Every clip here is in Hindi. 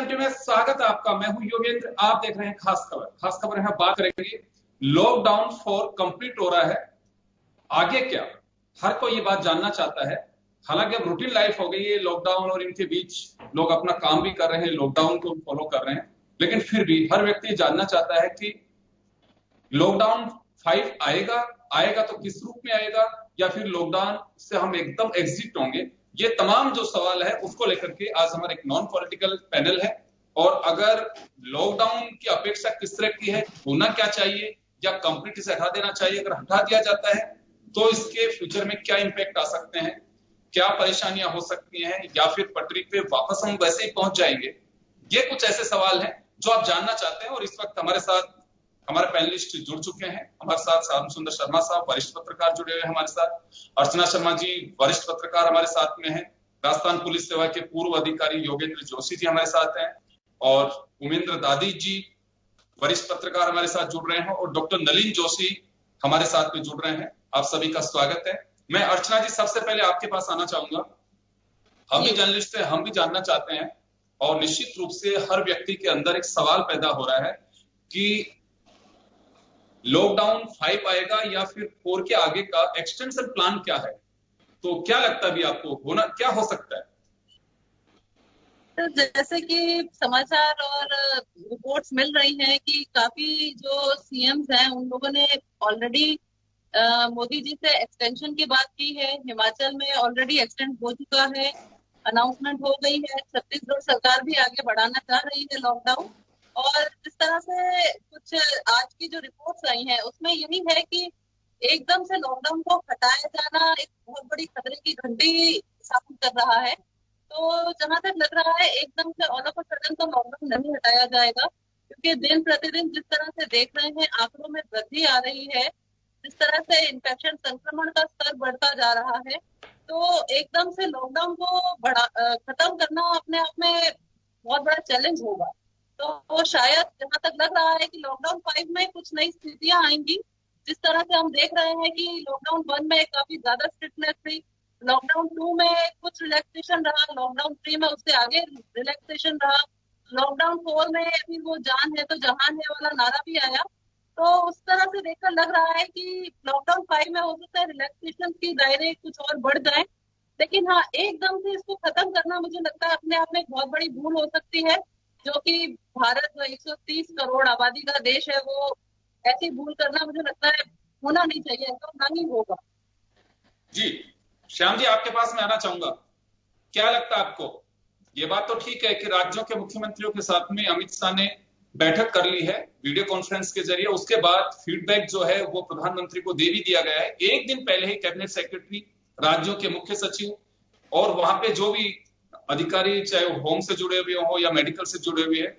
घंटे में स्वागत है आपका। मैं हूं योगेंद्र, आप देख रहे हैं खास खबर। खास खबर है, बात करेंगे लॉकडाउन फॉर कंप्लीट हो रहा है, आगे क्या? हर कोई ये बात जानना चाहता है। हालांकि अब रूटीन लाइफ हो गई है लॉकडाउन और इनके बीच लोग अपना काम भी कर रहे हैं, लॉकडाउन को फॉलो कर रहे हैं, लेकिन फिर भी हर व्यक्ति जानना चाहता है कि लॉकडाउन 5 आएगा तो किस रूप में आएगा, या फिर लॉकडाउन से हम एकदम एग्जिट होंगे। ये तमाम जो सवाल है उसको लेकर के आज हमारा एक नॉन पॉलिटिकल पैनल है। और अगर लॉकडाउन की अपेक्षा किस तरह की है, होना क्या चाहिए, या कंप्लीट इसे हटा देना चाहिए, अगर हटा दिया जाता है तो इसके फ्यूचर में क्या इंपैक्ट आ सकते हैं, क्या परेशानियां हो सकती हैं, या फिर पटरी पे वापस हम वैसे ही पहुंच जाएंगे। ये कुछ ऐसे सवाल हैं जो आप जानना चाहते हैं। और इस वक्त हमारे साथ हमारे पैनलिस्ट जुड़ चुके हैं। हमारे साथ श्याम सुंदर शर्मा साहब वरिष्ठ पत्रकार जुड़े हुए हैं हमारे साथ। अर्चना शर्मा जी वरिष्ठ पत्रकार हमारे साथ में हैं। राजस्थान पुलिस सेवा के पूर्व अधिकारी योगेंद्र जोशी जी हमारे साथ हैं। और उमेंद्र दादी जी वरिष्ठ पत्रकार हमारे साथ जुड़ रहे हैं। और डॉक्टर नलिन जोशी हमारे साथ में जुड़ रहे हैं। आप सभी का स्वागत है। मैं अर्चना जी सबसे पहले आपके पास आना चाहूंगा। हम भी जर्नलिस्ट हैं, हम भी जानना चाहते हैं, और निश्चित रूप से हर व्यक्ति के अंदर एक सवाल पैदा हो रहा है कि लॉकडाउन 5 आएगा या फिर 4 के आगे का एक्सटेंशन प्लान क्या है। तो क्या लगता है अभी आपको, होना क्या हो सकता है? तो जैसे कि समाचार और रिपोर्ट्स मिल रही हैं कि काफी जो सीएम्स हैं उन लोगों ने ऑलरेडी मोदी जी से एक्सटेंशन की बात की है। हिमाचल में ऑलरेडी एक्सटेंड हो चुका है, अनाउंसमेंट हो गई है। छत्तीसगढ़ सरकार भी आगे बढ़ाना चाह रही है लॉकडाउन। और जिस तरह से कुछ आज की जो रिपोर्ट्स आई हैं उसमें यही है कि एकदम से लॉकडाउन को हटाया जाना एक बहुत बड़ी खतरे की घंटी साबित कर रहा है। तो जहां तक लग रहा है एकदम से ऑल ऑफ अ सडन तो लॉकडाउन नहीं हटाया जाएगा, क्योंकि दिन प्रतिदिन जिस तरह से देख रहे हैं आंकड़ों में वृद्धि आ रही है, जिस तरह से इन्फेक्शन संक्रमण का स्तर बढ़ता जा रहा है, तो एकदम से लॉकडाउन को खत्म करना अपने आप में बहुत बड़ा चैलेंज होगा। तो शायद जहां तक लग रहा है कि लॉकडाउन 5 में कुछ नई स्थितियां आएंगी। जिस तरह से हम देख रहे हैं कि लॉकडाउन 1 में काफी ज्यादा स्ट्रिक्टनेस थी, लॉकडाउन 2 में कुछ रिलैक्सेशन रहा, लॉकडाउन 3 में उससे आगे रिलैक्सेशन रहा, लॉकडाउन 4 में फिर वो जान है तो जहान है वाला नारा भी आया। तो उस तरह से देखकर लग रहा है कि लॉकडाउन 5 में हो सकता है रिलैक्सेशन की दायरे कुछ और बढ़ जाए। लेकिन हाँ, एकदम से इसको खत्म करना मुझे लगता है अपने आप में एक बहुत बड़ी भूल हो सकती है, जो कि भारत 130 करोड़ आबादी का देश है, वो ऐसी भूल करना मुझे लगता है होना नहीं चाहिए, तो ना ही होगा। जी श्याम जी, आपके पास मैं आना चाहूंगा। क्या लगता है आपको? ये बात तो ठीक है कि राज्यों के मुख्यमंत्रियों के साथ में अमित शाह ने बैठक कर ली है वीडियो कॉन्फ्रेंस के जरिए। उसके बाद फीडबैक जो है वो प्रधानमंत्री को दे भी दिया गया है। एक दिन पहले ही कैबिनेट सेक्रेटरी, राज्यों के मुख्य सचिव और वहां पे जो भी अधिकारी, चाहे वो होम से जुड़े हुए हो या मेडिकल से जुड़े हुए हैं,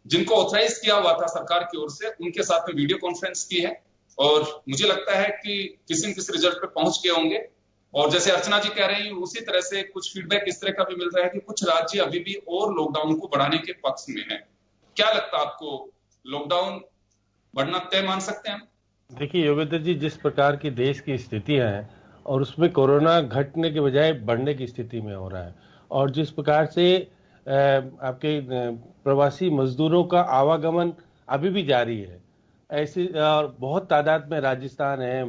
जिनको ऑथराइज किया हुआ था सरकार की ओर से, उनके साथ में वीडियो कॉन्फ्रेंस की है। और मुझे लगता है कि किसी न किसी रिजल्ट पे पहुंच गए होंगे। और जैसे अर्चना जी कह रही हैं, उसी तरह से कुछ फीडबैक इस तरह का भी मिल रहा है कि कुछ राज्य अभी भी और लॉकडाउन को बढ़ाने के पक्ष में है। क्या लगता है आपको, लॉकडाउन बढ़ना तय मान सकते हैं? देखिए योगेंद्र जी, जिस प्रकार की देश की स्थितियां हैं और उसमें कोरोना घटने के बजाय बढ़ने की स्थिति में हो रहा है, और जिस प्रकार से आपके प्रवासी मजदूरों का आवागमन अभी भी जारी है, ऐसी और बहुत तादाद में राजस्थान है,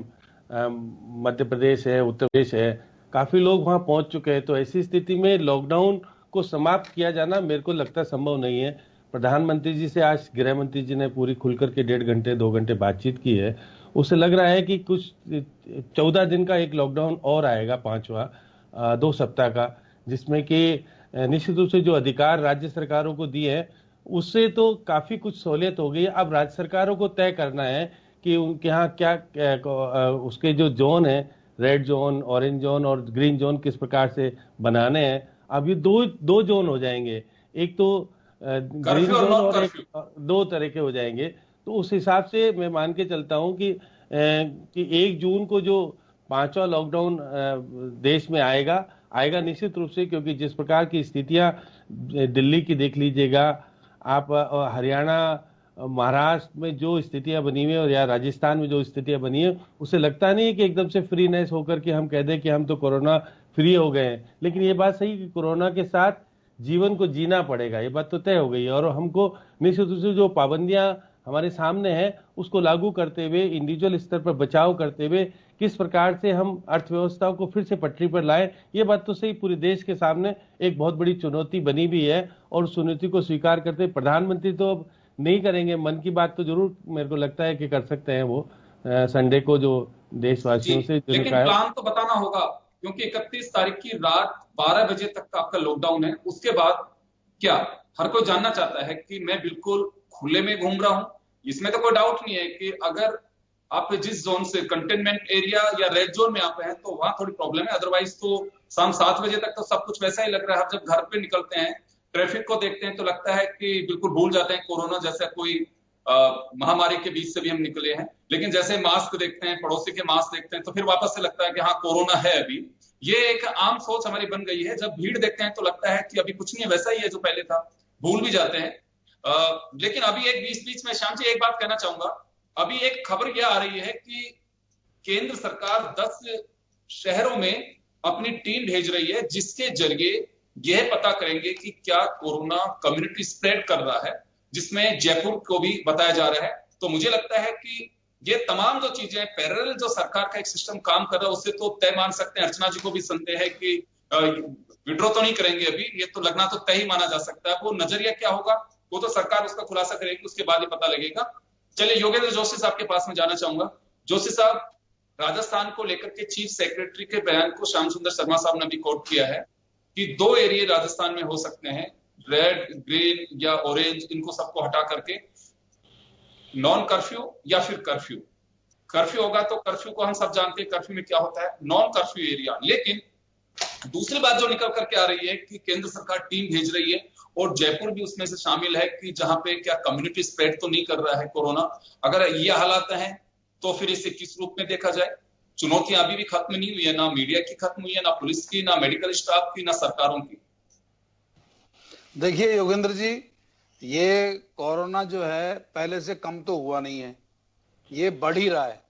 मध्य प्रदेश है, उत्तर प्रदेश है, काफी लोग वहां पहुंच चुके हैं। तो ऐसी स्थिति में लॉकडाउन को समाप्त किया जाना मेरे को लगता संभव नहीं है। प्रधानमंत्री जी से आज गृह मंत्री जी ने पूरी खुलकर के 1.5 घंटे 2 घंटे बातचीत की है। उससे लग रहा है कि कुछ 14 दिन का एक लॉकडाउन और आएगा, 5वां 2 सप्ताह का, जिसमें कि निश्चित रूप से जो अधिकार राज्य सरकारों को दिए हैं उससे तो काफी कुछ सहूलियत हो गई है। अब राज्य सरकारों को तय करना है कि उनके यहाँ उसके जो जोन है, रेड जोन, ऑरेंज जोन और ग्रीन जोन, किस प्रकार से बनाने हैं। अब ये दो जोन हो जाएंगे, एक तो ग्रीन जोन और एक 2 तरह के हो जाएंगे। तो उस हिसाब से मैं मान के चलता हूं कि 1 जून को जो 5वां लॉकडाउन देश में आएगा निश्चित रूप से, क्योंकि जिस प्रकार की स्थितियां दिल्ली की देख लीजिएगा आप, हरियाणा, महाराष्ट्र में जो स्थितियां बनी हुई है और या राजस्थान में जो स्थितियां बनी है, उसे लगता नहीं है कि एकदम से फ्रीनेस होकर के हम कह दें कि हम तो कोरोना फ्री हो गए हैं। लेकिन ये बात सही कि कोरोना के साथ जीवन को जीना पड़ेगा, ये बात तो तय हो गई है। और हमको निश्चित रूप से जो पाबंदियां हमारे सामने है उसको लागू करते हुए, इंडिविजुअल स्तर पर बचाव करते हुए किस प्रकार से हम अर्थव्यवस्था को फिर से पटरी पर लाएं, ये बात तो सही पूरे देश के सामने एक बहुत बड़ी चुनौती बनी भी है। और उस चुनौती को स्वीकार करते प्रधानमंत्री तो अब नहीं करेंगे, मन की बात तो जरूर मेरे को लगता है कि कर सकते हैं वो संडे को जो देशवासियों से जो लेकिन प्लान तो बताना होगा, क्योंकि 31 तारीख की रात 12 बजे तक का आपका लॉकडाउन है। उसके बाद क्या? हर कोई जानना चाहता है कि मैं बिल्कुल खुले में घूम रहा हूं, इसमें तो कोई डाउट नहीं है कि अगर आप जिस जोन से कंटेनमेंट एरिया या रेड जोन में आप हैं तो वहां थोड़ी प्रॉब्लम है, अदरवाइज तो शाम 7 बजे तक तो सब कुछ वैसा ही लग रहा है। आप जब घर पे निकलते हैं, ट्रैफिक को देखते हैं तो लगता है कि बिल्कुल भूल जाते हैं कोरोना जैसा कोई महामारी के बीच से भी हम निकले हैं। लेकिन जैसे मास्क देखते हैं, पड़ोसी के मास्क देखते हैं, तो फिर वापस से लगता है कि हाँ कोरोना है अभी। ये एक आम सोच हमारी बन गई है। जब भीड़ देखते हैं तो लगता है कि अभी कुछ नहीं है, वैसा ही है जो पहले था, भूल भी जाते हैं। लेकिन अभी एक बीच में श्याम जी एक बात कहना चाहूंगा। अभी एक खबर यह आ रही है कि केंद्र सरकार 10 शहरों में अपनी टीम भेज रही है, जिसके जरिए यह पता करेंगे कि क्या कोरोना कम्युनिटी स्प्रेड कर रहा है, जिसमें जयपुर को भी बताया जा रहा है। तो मुझे लगता है कि ये तमाम जो चीजें पैरेलल जो सरकार का एक सिस्टम काम कर रहा है, उससे तो तय मान सकते हैं। अर्चना जी को भी संदेह है कि विड्रॉ तो नहीं करेंगे अभी, ये तो लगना तो तय ही माना जा सकता है। वो नजरिया क्या होगा वो तो सरकार उसका खुलासा करेगी, उसके बाद ही पता लगेगा। चलिए योगेंद्र जोशी साहब के पास में जाना चाहूंगा। जोशी साहब, राजस्थान को लेकर के चीफ सेक्रेटरी के बयान को श्याम सुंदर शर्मा साहब ने भी कोट किया है कि 2 एरिया राजस्थान में हो सकते हैं, रेड, ग्रीन या ऑरेंज, इनको सबको हटा करके नॉन कर्फ्यू या फिर कर्फ्यू। कर्फ्यू होगा तो कर्फ्यू को हम सब जानते हैं, कर्फ्यू में क्या होता है, नॉन कर्फ्यू एरिया। लेकिन दूसरी बात जो निकल करके आ रही है कि केंद्र सरकार टीम भेज रही है और जयपुर भी उसमें से शामिल है कि जहां पे क्या कम्युनिटी स्प्रेड तो नहीं कर रहा है कोरोना। अगर ये हालात हैं तो फिर इसे किस रूप में देखा जाए? चुनौतियां अभी भी खत्म नहीं हुई है, ना मीडिया की खत्म हुई है, ना पुलिस की, ना मेडिकल स्टाफ की, ना सरकारों की। देखिए योगेंद्र जी, ये कोरोना जो है पहले से कम तो हुआ नहीं है, ये बढ़ ही रहा है।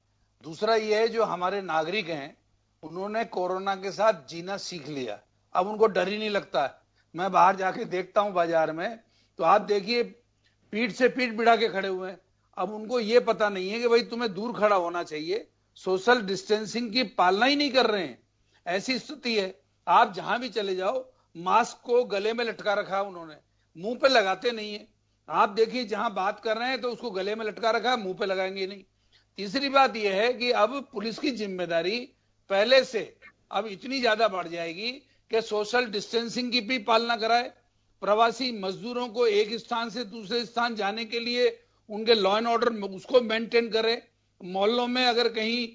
दूसरा ये है जो हमारे नागरिक हैं उन्होंने कोरोना के साथ जीना सीख लिया, अब उनको डर ही नहीं लगता है। मैं बाहर जाके देखता हूं बाजार में, तो आप देखिए पीठ से पीठ भिड़ा के खड़े हुए हैं। अब उनको ये पता नहीं है कि भाई तुम्हें दूर खड़ा होना चाहिए, सोशल डिस्टेंसिंग की पालना ही नहीं कर रहे हैं। ऐसी स्थिति है, आप जहां भी चले जाओ मास्क को गले में लटका रखा है उन्होंने, मुंह पे लगाते नहीं है। आप देखिए जहां बात कर रहे हैं तो उसको गले में लटका रखा है, मुंह पे लगाएंगे नहीं। तीसरी बात यह है कि अब पुलिस की जिम्मेदारी पहले से अब इतनी ज्यादा बढ़ जाएगी कि सोशल डिस्टेंसिंग की भी पालना कराए, प्रवासी मजदूरों को एक स्थान से दूसरे स्थान जाने के लिए उनके लॉ एंड ऑर्डर उसको मेंटेन करे। मोहल्लों में अगर कहीं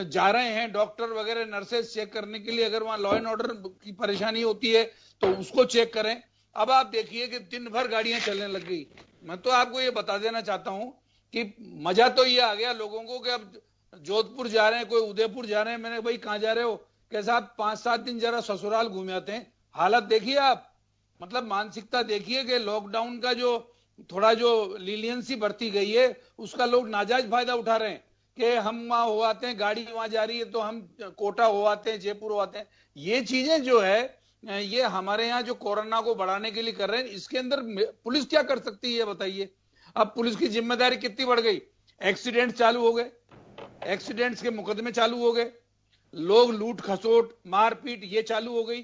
जा रहे हैं डॉक्टर वगैरह नर्सेस चेक करने के लिए, अगर वहां लॉ एंड ऑर्डर की परेशानी होती है तो उसको चेक करें। अब आप देखिए कि दिन भर गाड़ियां चलने लग गई। मैं तो आपको ये बता देना चाहता हूं कि मजा तो ये आ गया लोगों को कि अब जोधपुर जा रहे हैं, कोई उदयपुर जा रहे हैं। मैंने भाई कहां जा रहे हो? कैसा आप 5-7 दिन जरा ससुराल घूम आते हैं। हालत देखिए आप, मतलब मानसिकता देखिए कि लॉकडाउन का जो थोड़ा जो लीलियंसी बढ़ती गई है उसका लोग नाजायज फायदा उठा रहे हैं कि हम वहां हो आते हैं, गाड़ी वहां जा रही है तो हम कोटा हो आते हैं, जयपुर हो आते हैं। ये चीजें जो है ये हमारे यहाँ जो कोरोना को बढ़ाने के लिए कर रहे हैं, इसके अंदर पुलिस क्या कर सकती है बताइए? अब पुलिस की जिम्मेदारी कितनी बढ़ गई? एक्सीडेंट चालू हो गए, एक्सीडेंट्स के मुकदमे चालू हो गए, लोग लूट खसोट मारपीट ये चालू हो गई,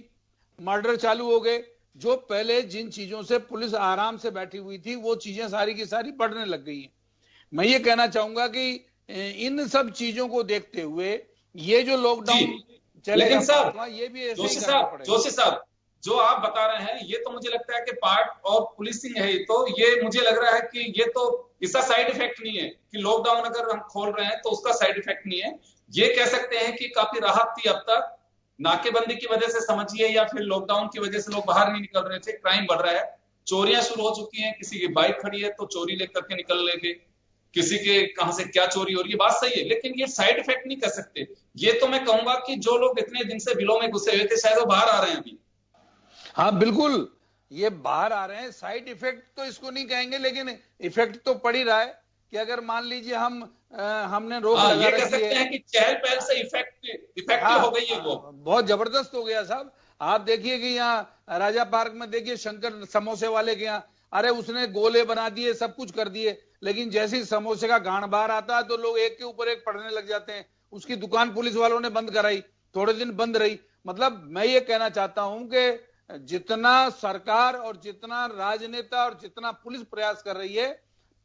मर्डर चालू हो गए। जो पहले जिन चीजों से पुलिस आराम से बैठी हुई थी वो चीजें सारी की सारी बढ़ने लग गई हैं। मैं ये कहना चाहूंगा कि इन सब चीजों को देखते हुए ये जो लॉकडाउन लेकिन सर ये भी ऐसे जोशी साहब जो आप बता रहे हैं ये तो मुझे लगता है कि पार्ट ऑफ पुलिसिंग है। तो ये मुझे लग रहा है कि ये तो इसका साइड इफेक्ट नहीं है कि लॉकडाउन अगर हम खोल रहे हैं तो उसका साइड इफेक्ट नहीं है। ये कह सकते हैं कि काफी राहत थी अब तक, नाकेबंदी की वजह से समझिए या फिर लॉकडाउन की वजह से लोग बाहर नहीं निकल रहे थे, क्राइम बढ़ रहा है, चोरियां शुरू हो चुकी हैं, किसी की बाइक खड़ी है तो चोरी लेकर के निकल लेंगे, किसी के कहां से क्या चोरी हो रही है, बात सही है। लेकिन ये साइड इफेक्ट नहीं कह सकते। ये तो मैं कहूंगा कि जो लोग इतने दिन से बिलों में घुसे हुए थे शायद वो बाहर आ रहे हैं अभी। हाँ बिल्कुल, ये बाहर आ रहे हैं। साइड इफेक्ट तो इसको नहीं कहेंगे, लेकिन इफेक्ट तो पड़ ही रहा है कि अगर मान लीजिए हमने रोक लगा ये कह सकते हैं कि चहल पहल से इफेक्टिव हो गई है, वो बहुत जबरदस्त हो गया साहब। आप देखिए कि यहाँ राजा पार्क में देखिए शंकर समोसे वाले के यहाँ, अरे उसने गोले बना दिए, सब कुछ कर दिए, लेकिन जैसे ही समोसे का गांठ बाहर आता है तो लोग एक के ऊपर एक पड़ने लग जाते हैं। उसकी दुकान पुलिस वालों ने बंद कराई, थोड़े दिन बंद रही। मतलब मैं ये कहना चाहता हूं कि जितना सरकार और जितना राजनेता और जितना पुलिस प्रयास कर रही है,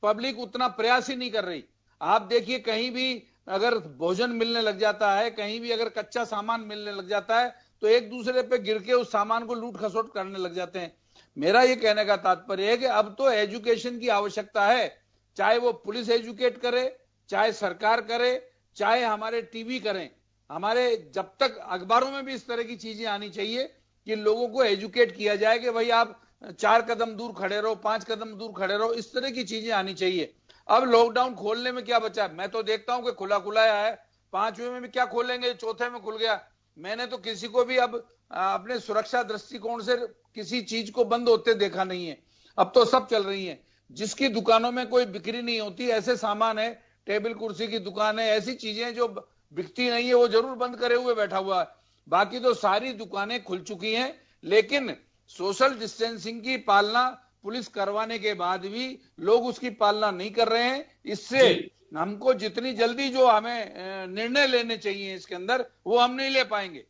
पब्लिक उतना प्रयास ही नहीं कर रही। आप देखिए कहीं भी अगर भोजन मिलने लग जाता है, कहीं भी अगर कच्चा सामान मिलने लग जाता है तो एक दूसरे पे गिर के उस सामान को लूट खसोट करने लग जाते हैं। मेरा ये कहने का तात्पर्य है कि अब तो एजुकेशन की आवश्यकता है, चाहे वो पुलिस एजुकेट करे, चाहे सरकार करे, चाहे हमारे टीवी करें। हमारे जब तक अखबारों में भी इस तरह की चीजें आनी चाहिए कि लोगों को एजुकेट किया जाए कि भाई आप 4 कदम दूर खड़े रहो, 5 कदम दूर खड़े रहो, इस तरह की चीजें आनी चाहिए। अब लॉकडाउन खोलने में क्या बचा है? मैं तो देखता हूं कि खुला खुला है, 5वें में भी क्या खोलेंगे, चौथे में खुल गया। मैंने तो किसी को भी अब अपने सुरक्षा दृष्टिकोण से किसी चीज को बंद होते देखा नहीं है। अब तो सब चल रही है। जिसकी दुकानों में कोई बिक्री नहीं होती, ऐसे सामान है, टेबल कुर्सी की दुकान है, ऐसी चीजें जो बिकती नहीं है वो जरूर बंद करे हुए बैठा हुआ है। बाकी तो सारी दुकानें खुल चुकी हैं, लेकिन सोशल डिस्टेंसिंग की पालना पुलिस करवाने के बाद भी लोग उसकी पालना नहीं कर रहे हैं। इससे हमको जितनी जल्दी जो हमें निर्णय लेने चाहिए इसके अंदर, वो हम नहीं ले पाएंगे।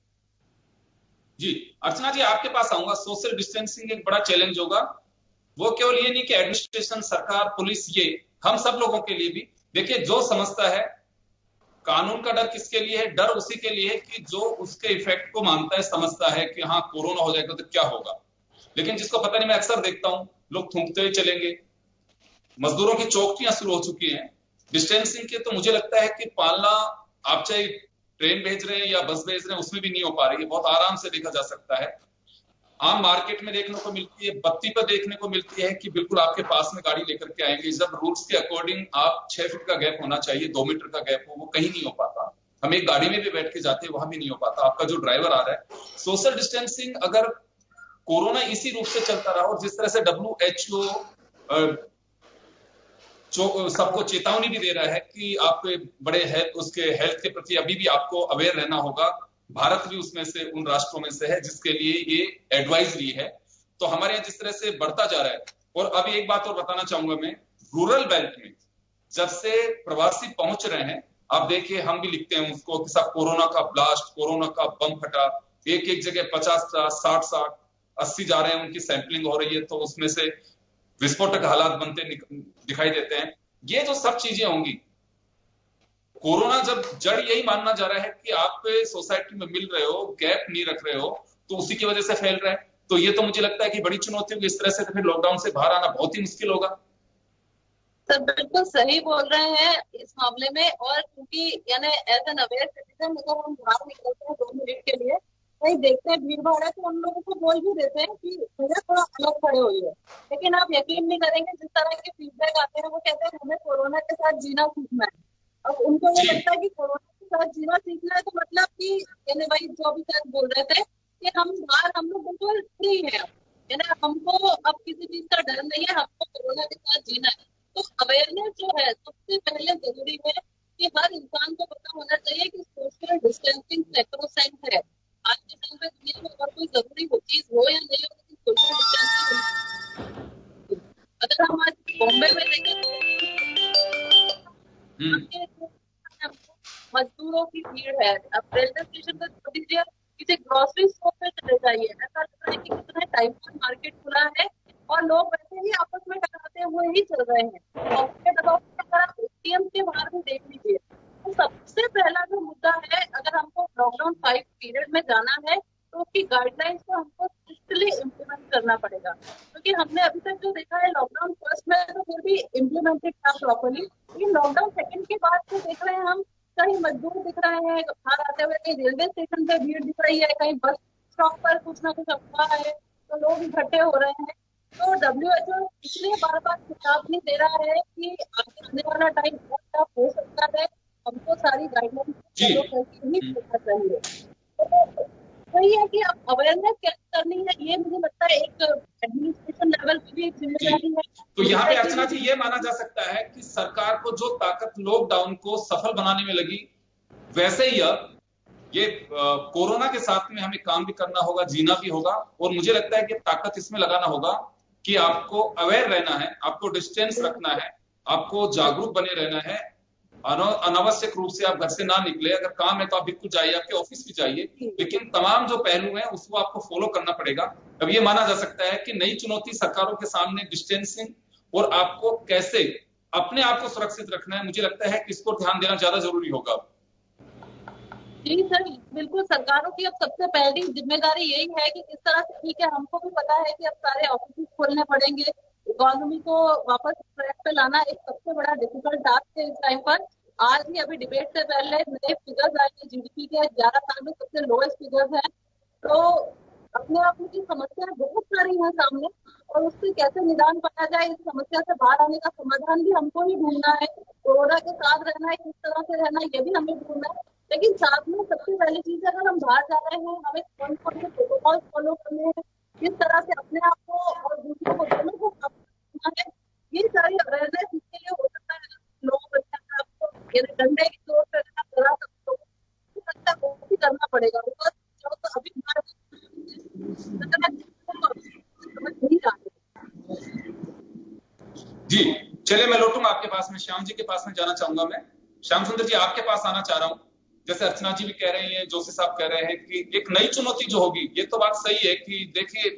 जी अर्चना जी, आपके पास आऊंगा। सोशल डिस्टेंसिंग एक बड़ा चैलेंज होगा। वो केवल ये नहीं कि एडमिनिस्ट्रेशन, सरकार, पुलिस, ये हम सब लोगों के लिए भी। देखिए, जो समझता है कानून का डर किसके लिए है? डर उसी के लिए है कि जो उसके इफेक्ट को मानता है, समझता है कि हाँ कोरोना हो जाएगा तो क्या होगा। लेकिन जिसको पता नहीं, मैं अक्सर देखता हूं लोग थूकते हुए चलेंगे। मजदूरों की चौकियां शुरू हो चुकी हैं। डिस्टेंसिंग के तो मुझे लगता है कि पालना, आप चाहे ट्रेन भेज रहे हैं या बस भेज रहे हैं, उसमें भी नहीं हो पा रही है। बहुत आराम से देखा जा सकता है। आम मार्केट में देखने को मिलती है, बत्ती पर देखने को मिलती है कि बिल्कुल आपके पास में गाड़ी लेकर के आएंगे। जब रूल्स के अकॉर्डिंग आप 6 फीट का गैप होना चाहिए, 2 मीटर का गैप हो, वो कहीं नहीं हो पाता। हम एक गाड़ी में भी बैठ के जाते हैं, वहां भी नहीं हो पाता। आपका जो ड्राइवर आ रहा है, सोशल डिस्टेंसिंग अगर कोरोना इसी रूप से चलता रहा और जिस तरह से WHO सबको चेतावनी भी दे रहा है कि आपके बड़े उसके हेल्थ के प्रति अभी भी आपको अवेयर रहना होगा। भारत भी उसमें से उन राष्ट्रों में से है जिसके लिए ये एडवाइजरी है। तो हमारे यहाँ जिस तरह से बढ़ता जा रहा है। और अभी एक बात और बताना चाहूंगा मैं, रूरल बेल्ट में जब से प्रवासी पहुंच रहे हैं, आप देखिए हम भी लिखते हैं उसको कि सब कोरोना का ब्लास्ट, कोरोना का बम फटा। एक एक जगह 50, 60, 80 जा रहे हैं, उनकी सैंपलिंग हो रही है, तो उसमें से विस्फोटक हालात बनते दिखाई देते हैं। ये जो सब चीजें होंगी, कोरोना जब जड़ यही मानना जा रहा है कि आप सोसाइटी में मिल रहे हो, गैप नहीं रख रहे हो, तो उसी की वजह से फैल रहा है। तो ये तो मुझे लगता है कि बड़ी चुनौती होगी। इस तरह से तो फिर लॉकडाउन से बाहर आना बहुत ही मुश्किल होगा। सर बिल्कुल सही बोल रहे हैं इस मामले में। और क्योंकि यानी एज एन अवेयर सिटीजन, मतलब हम बाहर निकलते हैं 2 मिनट के लिए, कहीं देखते हैं भीड़ भाड़ है तो हम लोगों को बोल भी देते हैं कि भैया थोड़ा अलग खड़े होइए। लेकिन आप यकीन नहीं करेंगे, जिस तरह के फीडबैक आते हैं वो कहते हैं हमें कोरोना के साथ जीना सीखना है। अब उनको ये लगता है कि कोरोना के साथ जीना सीखना है तो मतलब कि यानी भाई जो अभी तक बोल रहे थे कि हम बाहर, हम लोग बिल्कुल फ्री है, यानी हमको अब किसी चीज का डर नहीं है, हमको कोरोना के साथ जीना है। तो अवेयरनेस जो है सबसे पहले जरूरी है कि हर इंसान को पता होना चाहिए कि सोशल डिस्टेंसिंग सैक्रोसैंक्ट है। आज के टाइम पे दुनिया में अगर कोई जरूरी चीज हो या नहीं हो, लेकिन सोशल डिस्टेंसिंग। अगर हम आज बॉम्बे में देखें मजदूरों की भीड़ है। अब रेलवे स्टेशन पर छोड़ दीजिए, किसी ग्रोसरी स्टोर पे चले जाइए, ऐसा लगता है कि कितना टाइम पर मार्केट खुला है और लोग वैसे ही आपस में टकराते हुए ही चल रहे हैं। और उसके दबाव अगर आप ATM के बाहर भी देख लीजिए, तो सबसे पहला जो मुद्दा है, अगर हमको लॉकडाउन 5 पीरियड में जाना है तो उसकी गाइडलाइंस को हमको स्ट्रिक्टली इम्प्लीमेंट करना पड़ेगा। क्योंकि हमने अभी तक जो देखा है, लॉकडाउन फर्स्ट में तो फिर भी इम्प्लीमेंटेड था प्रॉपरली, लेकिन लॉकडाउन सेकंड के बाद जो देख रहे हैं हम, कहीं मजदूर दिख रहे हैं बाहर आते हुए, कहीं रेलवे स्टेशन पे भीड़ दिख रही है, कहीं बस स्टॉप पर कुछ ना कुछ अफवाह है, तो लोग इकट्ठे हो रहे हैं। तो WHO इसलिए बार बार चेतावनी दे रहा है कि आगे आने वाला टाइम बहुत टफ हो सकता है, हमको सारी गाइडलाइंस फॉलो करके ही चलना चाहिए। तो वही है कि अब अवेयरनेस कैसे करनी है, ये मुझे लगता है एक एडमिनिस्ट्रेशन लेवल की भी एक जिम्मेदारी है। तो यहाँ पे अर्चना जी ये माना जा सकता है कि सरकार को जो ताकत लॉकडाउन को सफल बनाने में लगी, वैसे ही अब ये कोरोना के साथ में हमें काम भी करना होगा, जीना भी होगा, और मुझे लगता है कि ताकत इसमें लगाना होगा कि आपको अवेयर रहना है, आपको डिस्टेंस रखना है, आपको जागरूक बने रहना है। अनावश्यक रूप से आप घर से ना निकले, अगर काम है तो आप बिल्कुल जाइए, आपके ऑफिस भी जाइए, लेकिन तमाम जो पहलू हैं उसको आपको फॉलो करना पड़ेगा। अब ये माना जा सकता है कि नई चुनौती सरकारों के सामने डिस्टेंसिंग और आपको कैसे अपने आप को सुरक्षित रखना है, मुझे लगता है कि इसको ध्यान देना ज्यादा जरूरी होगा। जी सर, बिल्कुल सरकारों की अब सबसे पहली जिम्मेदारी यही है कि किस तरह से, ठीक है हमको भी पता है कि अब सारे ऑफिस खोलने पड़ेंगे, इकोनॉमी को वापस ट्रैक पे लाना एक सबसे बड़ा डिफिकल्ट टास्क है इस टाइम पर। आज ही अभी डिबेट से पहले नए फिगर्स आए हैं, जीडीपी के 11 साल में सबसे लोएस्ट फिगर्स हैं। तो अपने आप में की समस्याएं बहुत सारी हैं सामने, और उससे कैसे निदान पाया जाए, इस समस्या से बाहर आने का समाधान भी हमको ही ढूंढना है। कोरोना के साथ रहना है, किस तरह से रहना है, ये भी हमें ढूंढना है। लेकिन साथ में सबसे पहली चीज, अगर हम बाहर जा रहे हैं, हमें कौन कौन से प्रोटोकॉल फॉलो करने हैं, किस तरह से अपने आप को और दूसरों को दोनों को करना है, ये सारी अवेयरनेस इसके लिए हो सकता है लोगों को आपको डंडे की जोर पे करा सकते हो, वो भी करना पड़ेगा। बिकॉज तो अभी समझ नहीं आ रही। जी चलिए, मैं लौटूंगा आपके पास में, श्याम जी के पास में जाना चाहूंगा। मैं श्याम सुंदर जी आपके पास आना चाह रहा हूं। जैसे अर्चना जी भी कह रही हैं, जोशी साहब कह रहे हैं कि एक नई चुनौती जो होगी, ये तो बात सही है कि देखिए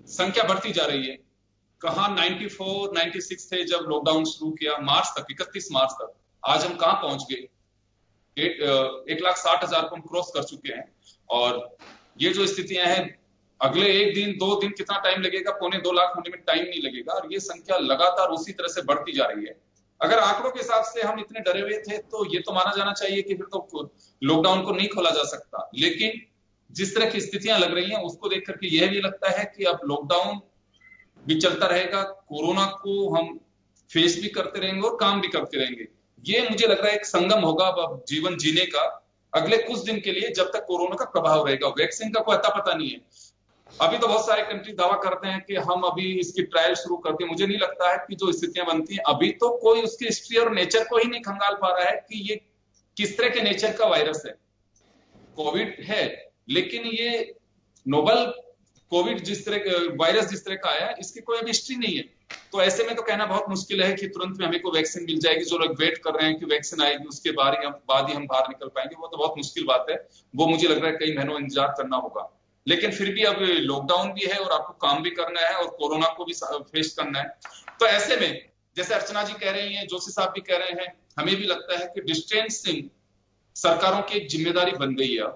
संख्या बढ़ती जा रही है। कहाँ 94, 96 थे जब लॉकडाउन शुरू किया, मार्च तक, 31 मार्च तक। आज हम कहाँ पहुंच गए? 1,60,000 को हम क्रॉस कर चुके हैं। और ये जो स्थितियां हैं, अगले 1 दिन 2 दिन कितना टाइम लगेगा? 2.25 लाख होने में टाइम नहीं लगेगा, और ये संख्या लगातार उसी तरह से बढ़ती जा रही है। अगर आंकड़ों के हिसाब से हम इतने डरे हुए थे तो ये तो माना जाना चाहिए कि फिर तो लॉकडाउन को नहीं खोला जा सकता। लेकिन जिस तरह की स्थितियां लग रही हैं उसको देख करके यह भी लगता है कि अब लॉकडाउन भी चलता रहेगा, कोरोना को हम फेस भी करते रहेंगे और काम भी करते रहेंगे। ये मुझे लग रहा है एक संगम होगा अब जीवन जीने का अगले कुछ दिन के लिए, जब तक कोरोना का प्रभाव रहेगा। वैक्सीन का कोई अता पता नहीं है। अभी तो बहुत सारे कंट्री दावा करते हैं कि हम अभी इसकी ट्रायल शुरू करते हैं। मुझे नहीं लगता है कि जो स्थितियां बनती हैं, अभी तो कोई उसकी हिस्ट्री और नेचर को ही नहीं खंगाल पा रहा है कि ये किस तरह के नेचर का वायरस है। कोविड है, लेकिन ये नोबल कोविड जिस तरह वायरस जिस तरह का आया है, इसकी कोई अभी हिस्ट्री नहीं है। तो ऐसे में तो कहना बहुत मुश्किल है कि तुरंत में हमें को वैक्सीन मिल जाएगी। जो लोग वेट कर रहे हैं कि वैक्सीन आएगी उसके बाद ही हम बाहर निकल पाएंगे, वो तो बहुत मुश्किल बात है। वो मुझे लग रहा है कई महीनों इंतजार करना होगा। लेकिन फिर भी अब लॉकडाउन भी है और आपको काम भी करना है और कोरोना को भी फेस करना है। तो ऐसे में जैसे अर्चना जी कह रही हैं, जोशी साहब भी कह रहे हैं, हमें भी लगता है कि डिस्टेंसिंग सरकारों की एक जिम्मेदारी बन गई है।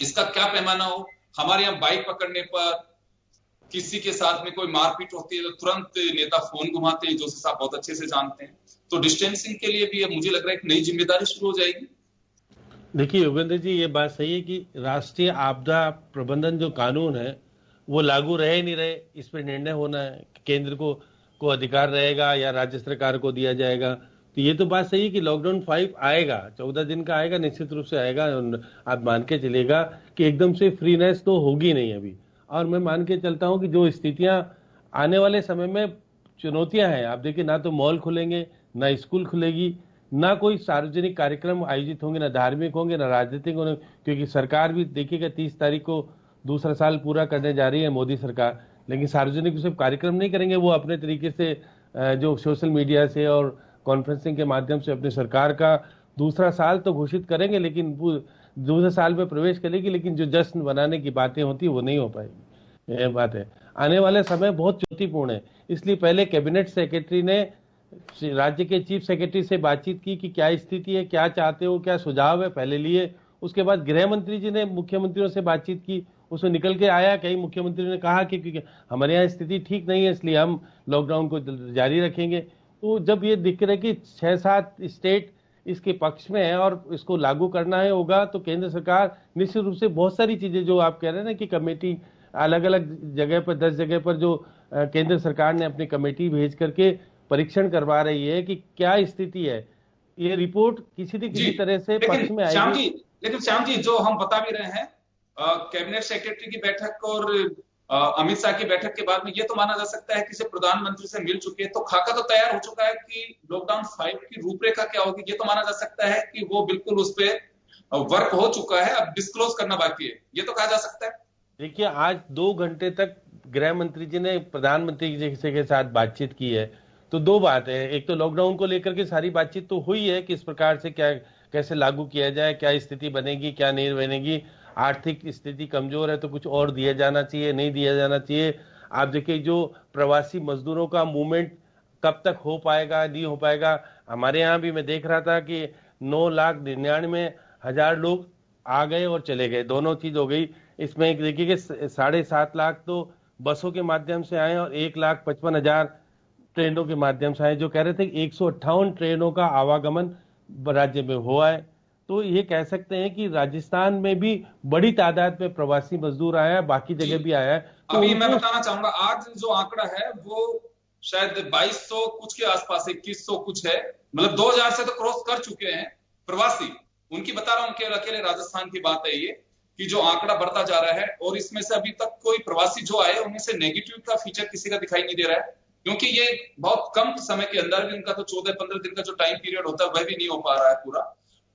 इसका क्या पैमाना हो, हमारे यहाँ बाइक पकड़ने पर किसी के साथ में कोई मारपीट होती है तो तुरंत नेता फोन घुमाते हैं, जोशी साहब बहुत अच्छे से जानते हैं। तो डिस्टेंसिंग के लिए भी अब मुझे लग रहा है एक नई जिम्मेदारी शुरू हो जाएगी। देखिए योगेंद्र जी, ये बात सही है कि राष्ट्रीय आपदा प्रबंधन जो कानून है वो लागू रहे नहीं रहे, इस पर निर्णय होना है। केंद्र को अधिकार रहेगा या राज्य सरकार को दिया जाएगा। तो ये तो बात सही है कि लॉकडाउन 5 आएगा, 14 दिन का आएगा, निश्चित रूप से आएगा। आप मान के चलेगा कि एकदम से फ्रीनेस तो होगी नहीं अभी। और मैं मान के चलता हूँ कि जो स्थितियां आने वाले समय में चुनौतियां हैं, आप देखिए ना तो मॉल खुलेंगे, ना स्कूल खुलेगी, ना कोई सार्वजनिक कार्यक्रम आयोजित होंगे, ना धार्मिक होंगे, ना राजनीतिक होंगे। क्योंकि सरकार भी देखिएगा 30 तारीख को दूसरा साल पूरा करने जा रही है मोदी सरकार, लेकिन सार्वजनिक सिर्फ कार्यक्रम नहीं करेंगे। वो अपने तरीके से जो सोशल मीडिया से और कॉन्फ्रेंसिंग के माध्यम से अपनी सरकार का दूसरा साल तो घोषित करेंगे, लेकिन दूसरे साल में प्रवेश करेगी, लेकिन जो जश्न बनाने की बातें होती है वो नहीं हो पाएगी। ये बात है। आने वाले समय बहुत चुनौतीपूर्ण है, इसलिए पहले कैबिनेट सेक्रेटरी ने राज्य के चीफ सेक्रेटरी से बातचीत की कि क्या स्थिति है, क्या चाहते हो, क्या सुझाव है, पहले लिए। उसके बाद गृह मंत्री जी ने मुख्यमंत्रियों से बातचीत की, उसमें निकल के आया कई मुख्यमंत्री ने कहा कि क्योंकि हमारे यहाँ स्थिति ठीक नहीं है इसलिए हम लॉकडाउन को जारी रखेंगे। तो जब ये दिख रहा है कि 6-7 स्टेट इसके पक्ष में है और इसको लागू करना है होगा, तो केंद्र सरकार निश्चित रूप से बहुत सारी चीजें जो आप कह रहे हैं ना कि कमेटी अलग अलग जगह पर 10 जगह पर जो केंद्र सरकार ने अपनी कमेटी भेज करके परीक्षण करवा रही है कि क्या स्थिति है। ये रिपोर्ट किसी न किसी तरह से पक्ष में आएगी। लेकिन श्याम जी, जो हम बता भी रहे हैं, कैबिनेट सेक्रेटरी की बैठक और अमित शाह की बैठक के बाद में ये तो माना जा सकता है कि से प्रधानमंत्री से मिल चुके, तो खाका तो तैयार हो चुका है कि लॉकडाउन 5 की रूपरेखा क्या होगी। ये तो माना जा सकता है कि वो बिल्कुल उस पर वर्क हो चुका है, अब डिस्क्लोज करना बाकी है, ये तो कहा जा सकता है। देखिए, आज 2 घंटे तक गृह मंत्री जी ने प्रधानमंत्री जी के साथ बातचीत की है, तो 2 बात है। एक तो लॉकडाउन को लेकर के सारी बातचीत तो हुई है कि इस प्रकार से क्या कैसे लागू किया जाए, क्या स्थिति बनेगी, क्या नहीं बनेगी, आर्थिक स्थिति कमजोर है तो कुछ और दिया जाना चाहिए, नहीं दिया जाना चाहिए। आप देखिए, जो प्रवासी मजदूरों का मूवमेंट कब तक हो पाएगा, नहीं हो पाएगा। हमारे यहाँ भी मैं देख रहा था कि 9,99,000 लोग आ गए और चले गए, दोनों चीज हो गई। इसमें देखिए कि 7.5 लाख तो बसों के माध्यम से आए और 1,55,000 ट्रेनों के माध्यम से आए। जो कह रहे थे 158 ट्रेनों का आवागमन राज्य में हुआ है। तो ये कह सकते हैं कि राजस्थान में भी बड़ी तादाद में प्रवासी मजदूर आया है, बाकी जगह भी आया है। तो अभी मैं बताना चाहूंगा, आज जो आंकड़ा है वो शायद 2200 कुछ के आसपास, 2100 कुछ है, मतलब 2000 से तो क्रॉस कर चुके हैं प्रवासी। उनकी बता रहा हूं, अकेले राजस्थान की बात है ये, कि जो आंकड़ा बढ़ता जा रहा है। और इसमें से अभी तक कोई प्रवासी जो आए उनमें से नेगेटिव का फीचर किसी का दिखाई नहीं दे रहा है, क्योंकि ये बहुत कम समय के अंदर भी, उनका तो 14-15 दिन का जो टाइम पीरियड होता है वह भी नहीं हो पा रहा है पूरा।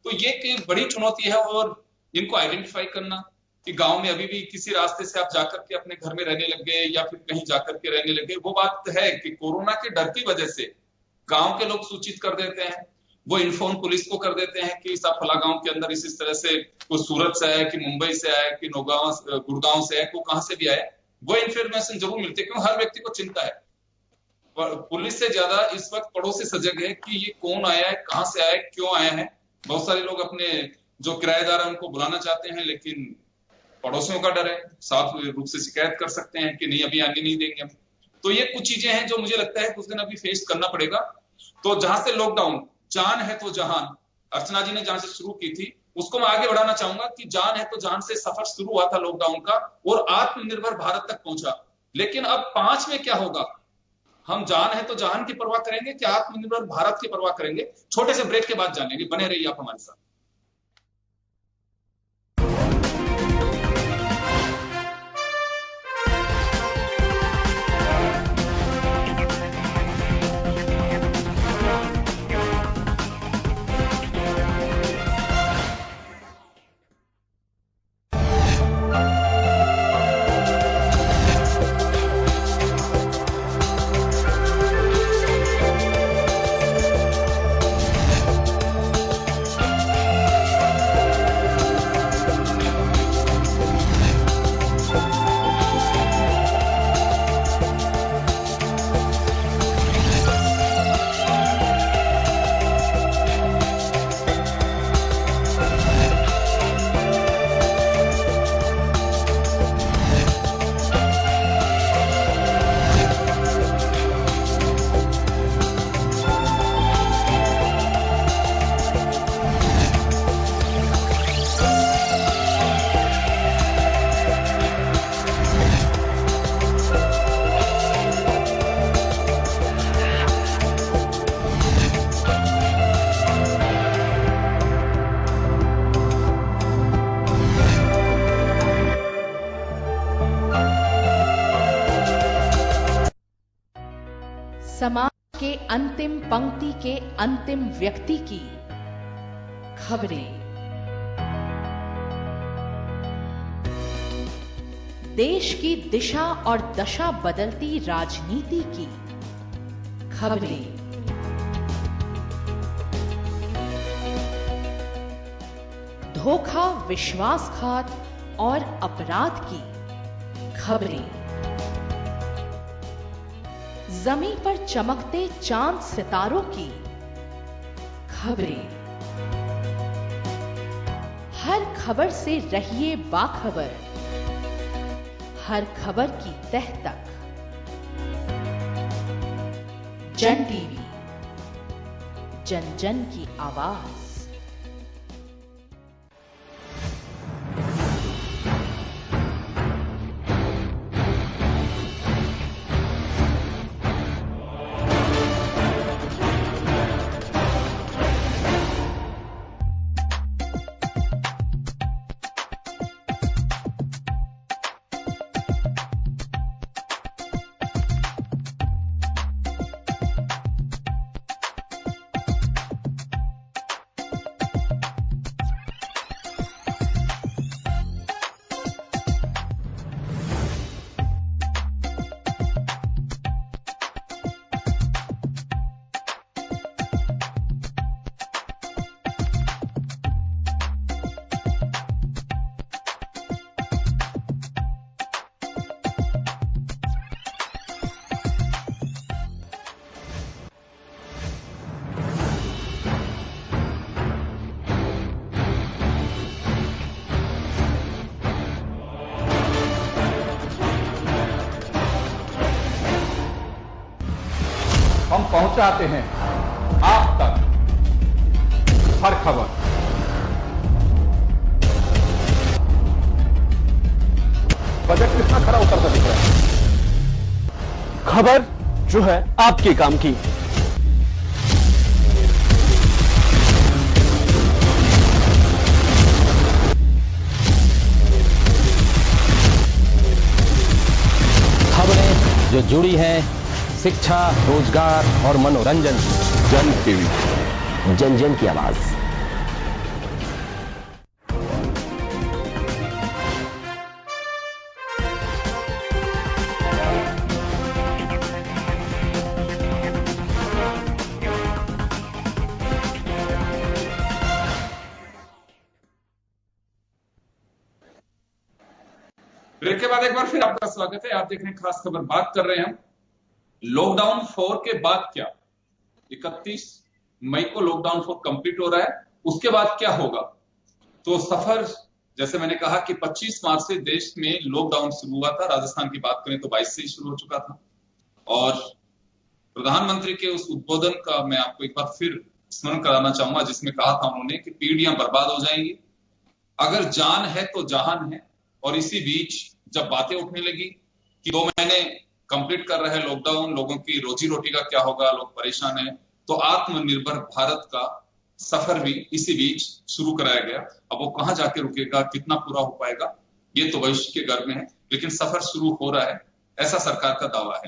तो ये एक बड़ी चुनौती है, और इनको आइडेंटिफाई करना कि गांव में अभी भी किसी रास्ते से आप जाकर के अपने घर में रहने लग गए या फिर कहीं जाकर के रहने लग गए, वो बात है कि कोरोना के डर की वजह से गांव के लोग सूचित कर देते हैं, वो इन्फॉर्म पुलिस को कर देते हैं कि सब फला गांव के अंदर इस तरह से कोई सूरत से आया, कि मुंबई से आया, कि नौगांव गुड़गांव से आया, को कहां से भी आया, वो इन्फॉर्मेशन जरूर मिलती है, क्यों हर व्यक्ति को चिंता है। पुलिस से ज्यादा इस वक्त पड़ोसी सजग है कि ये कौन आया है, कहां से आया है, क्यों आया है। बहुत सारे लोग अपने जो किराएदार है उनको बुलाना चाहते हैं, लेकिन पड़ोसियों का डर है, साफ रूप से शिकायत कर सकते हैं कि नहीं अभी आने नहीं देंगे हम। तो ये कुछ चीजें हैं जो मुझे लगता है कुछ दिन अभी फेस करना पड़ेगा। तो जहां से लॉकडाउन, जान है तो जहान, अर्चना जी ने जहां से शुरू की थी उसको मैं आगे बढ़ाना चाहूंगा कि जान है तो जहान से सफर शुरू हुआ था लॉकडाउन का और आत्मनिर्भर भारत तक पहुंचा। लेकिन अब 5 में क्या होगा? हम जान है तो जहान की परवाह करेंगे कि आत्मनिर्भर भारत की परवाह करेंगे? छोटे से ब्रेक के बाद जानेंगे, बने रहिए आप हमारे साथ। समाज के अंतिम पंक्ति के अंतिम व्यक्ति की खबरें, देश की दिशा और दशा बदलती राजनीति की खबरें, धोखा, विश्वासघात और अपराध की खबरें, जमीन पर चमकते चांद सितारों की खबरें। हर खबर से रहिए बाखबर, हर खबर की तह तक। जन टीवी, जन जन की आवाज। हम पहुंचाते हैं आप तक हर खबर। बजट कितना खरा उतरता दिख रहा है। खबर जो है आपके काम की। खबरें जो जुड़ी हैं शिक्षा, रोजगार और मनोरंजन से। जन टीवी, जन जन की आवाज। ब्रेक के बाद एक बार फिर आपका स्वागत है। आप देख रहे हैं खास खबर। बात कर रहे हैं हम लॉकडाउन 4 के बाद क्या। 31 मई को लॉकडाउन 4 कंप्लीट हो रहा है, उसके बाद क्या होगा। तो सफर, जैसे मैंने कहा कि 25 मार्च से देश में लॉकडाउन शुरू हुआ था। राजस्थान की बात करें तो 22 से ही शुरू हो चुका था। और प्रधानमंत्री के उस उद्बोधन का मैं आपको एक बार फिर स्मरण कराना चाहूंगा, जिसमें कहा था उन्होंने कि पीढ़ियां बर्बाद हो जाएंगी, अगर जान है तो जहान है। और इसी बीच जब बातें उठने लगी कि 2 महीने कंप्लीट कर रहे हैं लॉकडाउन, लोगों की रोजी रोटी का क्या होगा, लोग परेशान हैं, तो आत्मनिर्भर भारत का सफर भी इसी बीच शुरू कराया गया। अब वो कहां जाके रुकेगा, कितना पूरा हो पाएगा, ये तो भविष्य के गर्भ में है, लेकिन सफर शुरू हो रहा है, ऐसा सरकार का दावा है।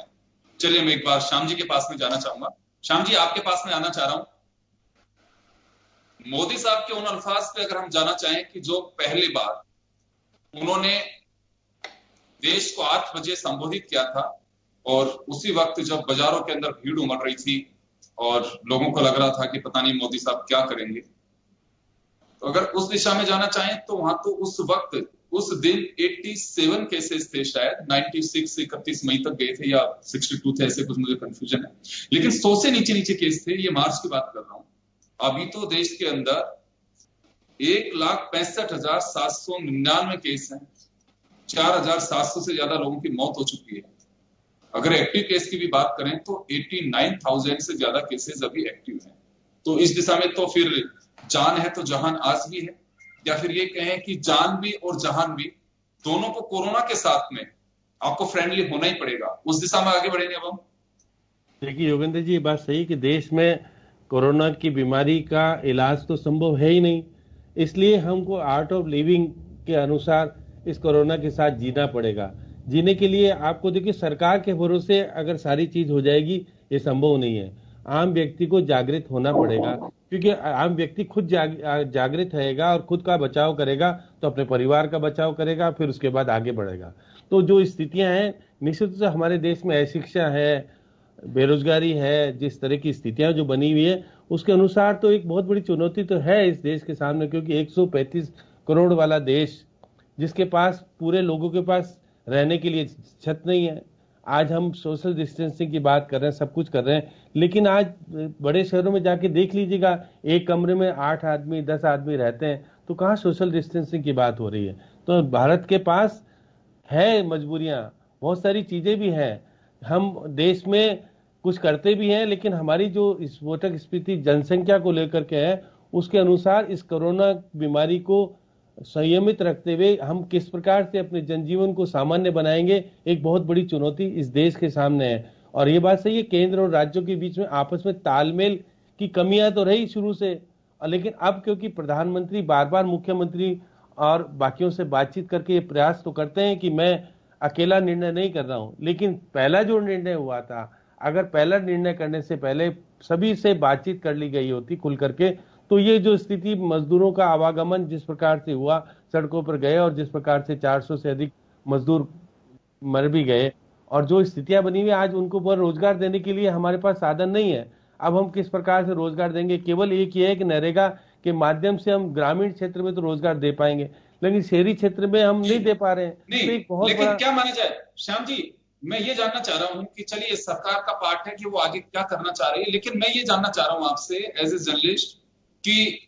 चलिए मैं एक बार श्याम जी के पास में जाना चाहूंगा। श्याम जी, आपके पास में आना चाह रहा हूं। मोदी साहब के उन अल्फाज पे अगर हम जाना चाहें कि जो पहली बार उन्होंने देश को 8 बजे संबोधित किया था, और उसी वक्त जब बाजारों के अंदर भीड़ उमड़ रही थी और लोगों को लग रहा था कि पता नहीं मोदी साहब क्या करेंगे, तो अगर उस दिशा में जाना चाहें तो वहां तो उस वक्त उस दिन 87 केसेस थे, शायद 96 से 31 मई तक गए थे या 62 थे, ऐसे कुछ मुझे कंफ्यूजन है, लेकिन 100 से नीचे केस थे। ये मार्च की बात कर रहा हूं। अभी तो देश के अंदर 1,65,799 केस हैं, 4,700 से ज्यादा लोगों की मौत हो चुकी है। अगर एक्टिव केस की भी बात करें तो 89,000 से ज्यादा केसेस अभी एक्टिव हैं। तो इस दिशा में तो फिर जान है तो जहान आज भी है, या फिर ये कहें कि जान भी और जहान भी, दोनों को कोरोना के साथ में आपको फ्रेंडली होना ही पड़ेगा। उस दिशा में आगे बढ़ेंगे अब हम। देखिए योगेंद्र जी, ये बात सही कि देश में कोरोना की बीमारी का इलाज तो संभव है ही नहीं, इसलिए हमको आर्ट ऑफ लिविंग के अनुसार इस कोरोना के साथ जीना पड़ेगा। जीने के लिए आपको देखिए, सरकार के भरोसे अगर सारी चीज हो जाएगी ये संभव नहीं है। आम व्यक्ति को जागृत होना पड़ेगा, क्योंकि आम व्यक्ति खुद जागृत रहेगा और खुद का बचाव करेगा तो अपने परिवार का बचाव करेगा, फिर उसके बाद आगे बढ़ेगा। तो जो स्थितियां हैं, निश्चित रूप से हमारे देश में अशिक्षा है, बेरोजगारी है, जिस तरह की स्थितियां जो बनी हुई है उसके अनुसार तो एक बहुत बड़ी चुनौती तो है इस देश के सामने, क्योंकि 135 करोड़ वाला देश, जिसके पास पूरे लोगों के पास रहने के लिए छत नहीं है। आज हम सोशल डिस्टेंसिंग की बात कर रहे हैं, सब कुछ कर रहे हैं, लेकिन आज बड़े शहरों में जाके देख लीजिएगा, एक कमरे में 8 आदमी 10 आदमी रहते हैं, तो कहाँ सोशल डिस्टेंसिंग की बात हो रही है। तो भारत के पास है मजबूरियां, बहुत सारी चीजें भी हैं, हम देश में कुछ करते भी हैं, लेकिन हमारी जो विस्फोटक स्थिति जनसंख्या को लेकर के है, उसके अनुसार इस कोरोना बीमारी को संयमित रखते हुए हम किस प्रकार से अपने जनजीवन को सामान्य बनाएंगे, एक बहुत बड़ी चुनौती इस देश के सामने है। और ये बात सही है, केंद्र और राज्यों के बीच में आपस में तालमेल की कमियां तो रही शुरू से, लेकिन अब क्योंकि प्रधानमंत्री बार बार मुख्यमंत्री और बाकियों से बातचीत करके ये प्रयास तो करते हैं कि मैं अकेला निर्णय नहीं कर रहा हूं, लेकिन पहला जो निर्णय हुआ था, अगर पहला निर्णय करने से पहले सभी से बातचीत कर ली गई होती खुल करके, तो ये जो स्थिति मजदूरों का आवागमन जिस प्रकार से हुआ, सड़कों पर गए और जिस प्रकार से 400 से अधिक मजदूर मर भी गए, और जो स्थितियां बनी हुई आज उनको पर रोजगार देने के लिए हमारे पास साधन नहीं है। अब हम किस प्रकार से रोजगार देंगे? केवल एक ही है कि नरेगा के माध्यम से हम ग्रामीण क्षेत्र में तो रोजगार दे पाएंगे, लेकिन शहरी क्षेत्र में हम नहीं दे पा रहे हैं। नहीं, तो एक बहुत लेकिन बड़ा... क्या माना जाए श्याम जी, मैं ये जानना चाह रहा हूं कि चलिए सरकार का पार्ट है कि वो आगे क्या करना चाह रही है, लेकिन मैं ये जानना चाह रहा हूं आपसे एज ए जर्नलिस्ट कि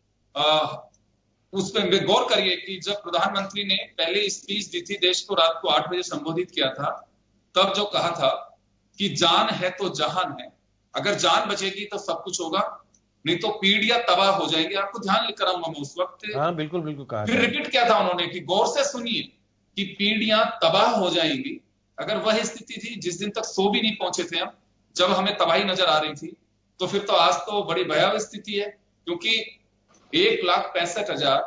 उसमें गौर करिए कि जब प्रधानमंत्री ने पहले स्पीच दी थी, देश को रात को 8 बजे संबोधित किया था, तब जो कहा था कि जान है तो जहान है, अगर जान बचेगी तो सब कुछ होगा, नहीं तो पीढ़ियां तबाह हो जाएंगी। आपको ध्यान लेकर आऊंगा मैं उस वक्त। हाँ बिल्कुल बिल्कुल कहा। फिर रिपीट किया था उन्होंने कि गौर से सुनिए कि पीढ़ियां तबाह हो जाएंगी। अगर वह स्थिति थी जिस दिन तक सो भी नहीं पहुंचे थे हम, जब हमें तबाही नजर आ रही थी, तो फिर तो आज तो बड़ी भयावह स्थिति है। क्योंकि 1,65,000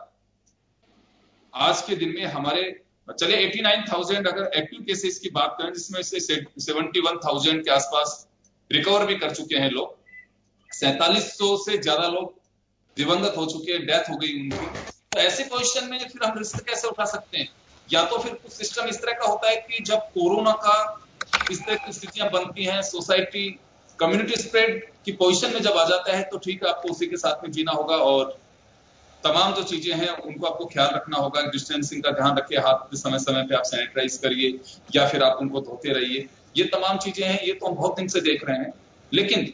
आज के दिन में हमारे, चले 89,000 अगर एक्टिव केसेस की बात करें, जिसमें से 71,000 के आसपास रिकवर भी कर चुके हैं लोग, 4700 से ज्यादा लोग दिवंगत हो चुके हैं, डेथ हो गई उनकी। तो ऐसी पोजीशन में फिर हम रिस्क कैसे उठा सकते हैं? या तो फिर कुछ सिस्टम इस तरह का होता है कि जब कोरोना का इस तरह की स्थितियां बनती हैं, सोसाइटी कम्युनिटी स्प्रेड की पोजीशन में जब आ जाता है, तो ठीक है, आपको उसी के साथ में जीना होगा और तमाम जो चीजें हैं उनको आपको ख्याल रखना होगा। डिस्टेंसिंग का ध्यान रखिए, हाथ समय समय पे आप सैनिटाइज करिए या फिर आप उनको धोते रहिए। ये तमाम चीजें हैं, ये तो हम बहुत दिन से देख रहे हैं। लेकिन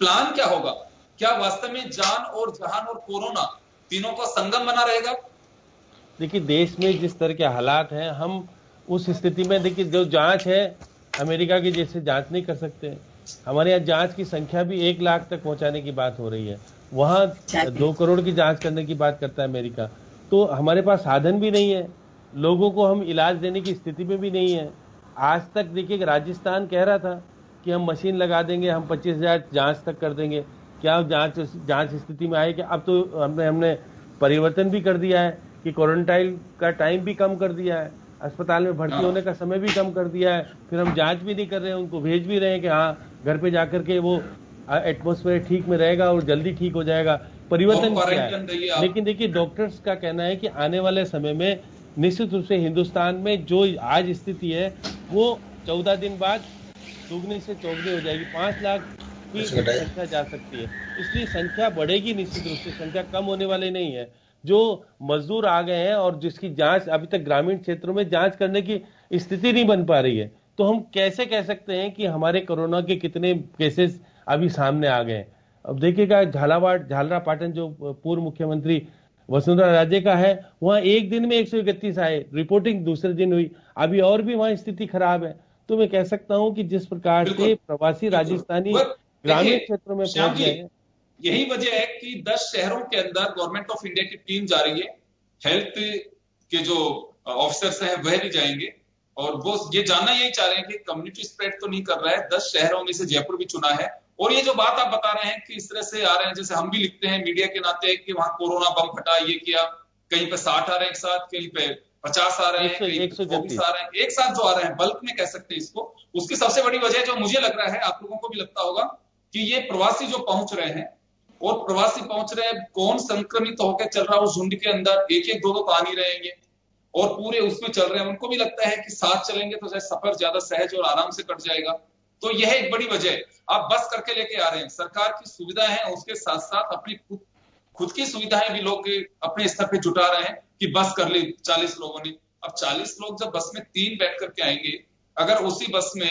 प्लान क्या होगा? क्या वास्तव में जान और जहान और कोरोना तीनों का संगम बना रहेगा? देखिए, देश में जिस तरह के हालात हैं, हम उस स्थिति में, देखिए जो जांच है, अमेरिका की जैसे जांच नहीं कर सकते। हमारे यहाँ जांच की संख्या भी 1 लाख तक पहुंचाने की बात हो रही है, वहाँ 2 करोड़ की जांच करने की बात करता है अमेरिका। तो हमारे पास साधन भी नहीं है, लोगों को हम इलाज देने की स्थिति में भी नहीं है। आज तक देखिए, राजस्थान कह रहा था कि हम मशीन लगा देंगे, हम 25,000 जांच तक कर देंगे। क्या जांच स्थिति में आए? कि अब तो हमने परिवर्तन भी कर दिया है कि क्वारंटाइन का टाइम भी कम कर दिया है, अस्पताल में भर्ती होने का समय भी कम कर दिया है। फिर हम जांच भी नहीं कर रहे हैं, उनको भेज भी रहे हैं कि हाँ घर पे जाकर के वो एटमॉस्फेयर ठीक में रहेगा और जल्दी ठीक हो जाएगा। परिवर्तन किया है। लेकिन देखिए, डॉक्टर्स का कहना है कि आने वाले समय में निश्चित रूप से हिंदुस्तान में जो आज स्थिति है वो 14 दिन बाद दुगनी से चौगनी हो जाएगी, 5 लाख की संख्या जा सकती है। इसलिए संख्या बढ़ेगी निश्चित रूप से, संख्या कम होने वाली नहीं है। जो मजदूर आ गए हैं और जिसकी जांच अभी तक ग्रामीण क्षेत्रों में जांच करने की स्थिति नहीं बन पा रही है, तो हम कैसे कह सकते हैं कि हमारे कोरोना के कितने केसेस अभी सामने आ गए? अब देखिएगा, झालरापाटन जो पूर्व मुख्यमंत्री वसुंधरा राजे का है, वहां एक दिन में 131 आए, रिपोर्टिंग दूसरे दिन हुई। अभी और भी वहां स्थिति खराब है। तो मैं कह सकता हूं कि जिस प्रकार से प्रवासी राजस्थानी ग्रामीण क्षेत्रों में पहुंच गए हैं, यही वजह है कि 10 शहरों के अंदर गवर्नमेंट ऑफ इंडिया की टीम जा रही है। हेल्थ के जो ऑफिसर्स हैं वह भी जाएंगे और वो ये जानना यही चाह रहे हैं कि कम्युनिटी स्प्रेड तो नहीं कर रहा है। 10 शहरों में से जयपुर भी चुना है। और ये जो बात आप बता रहे हैं कि इस तरह से आ रहे हैं, जैसे हम भी लिखते हैं मीडिया के नाते कि वहां कोरोना बम फटा, ये किया, कहीं पे 60 आ रहे हैं एक साथ, कहीं पे 50 आ रहे हैं, कहीं पे 24 आ रहे हैं, एक साथ जो आ रहे हैं, बल्क में कह सकते हैं इसको। उसकी सबसे बड़ी वजह जो मुझे लग रहा है, आप लोगों को भी लगता होगा, कि ये प्रवासी जो पहुंच रहे हैं, और प्रवासी पहुंच रहे हैं, कौन संक्रमित होकर चल रहा है उस झुंड के अंदर, एक दो तो आ नहीं रहेंगे और पूरे उसमें चल रहे हैं। उनको भी लगता है कि साथ चलेंगे तो शायद सफर ज्यादा सहज और आराम से कट जाएगा। तो यह एक बड़ी वजह है। आप बस करके लेके आ रहे हैं, सरकार की सुविधाएं हैं, उसके साथ साथ अपनी खुद की सुविधाएं भी लोग अपने स्तर पे जुटा रहे हैं कि बस कर ली 40 लोगों ने। अब 40 लोग जब बस में 3 बैठ करके आएंगे, अगर उसी बस में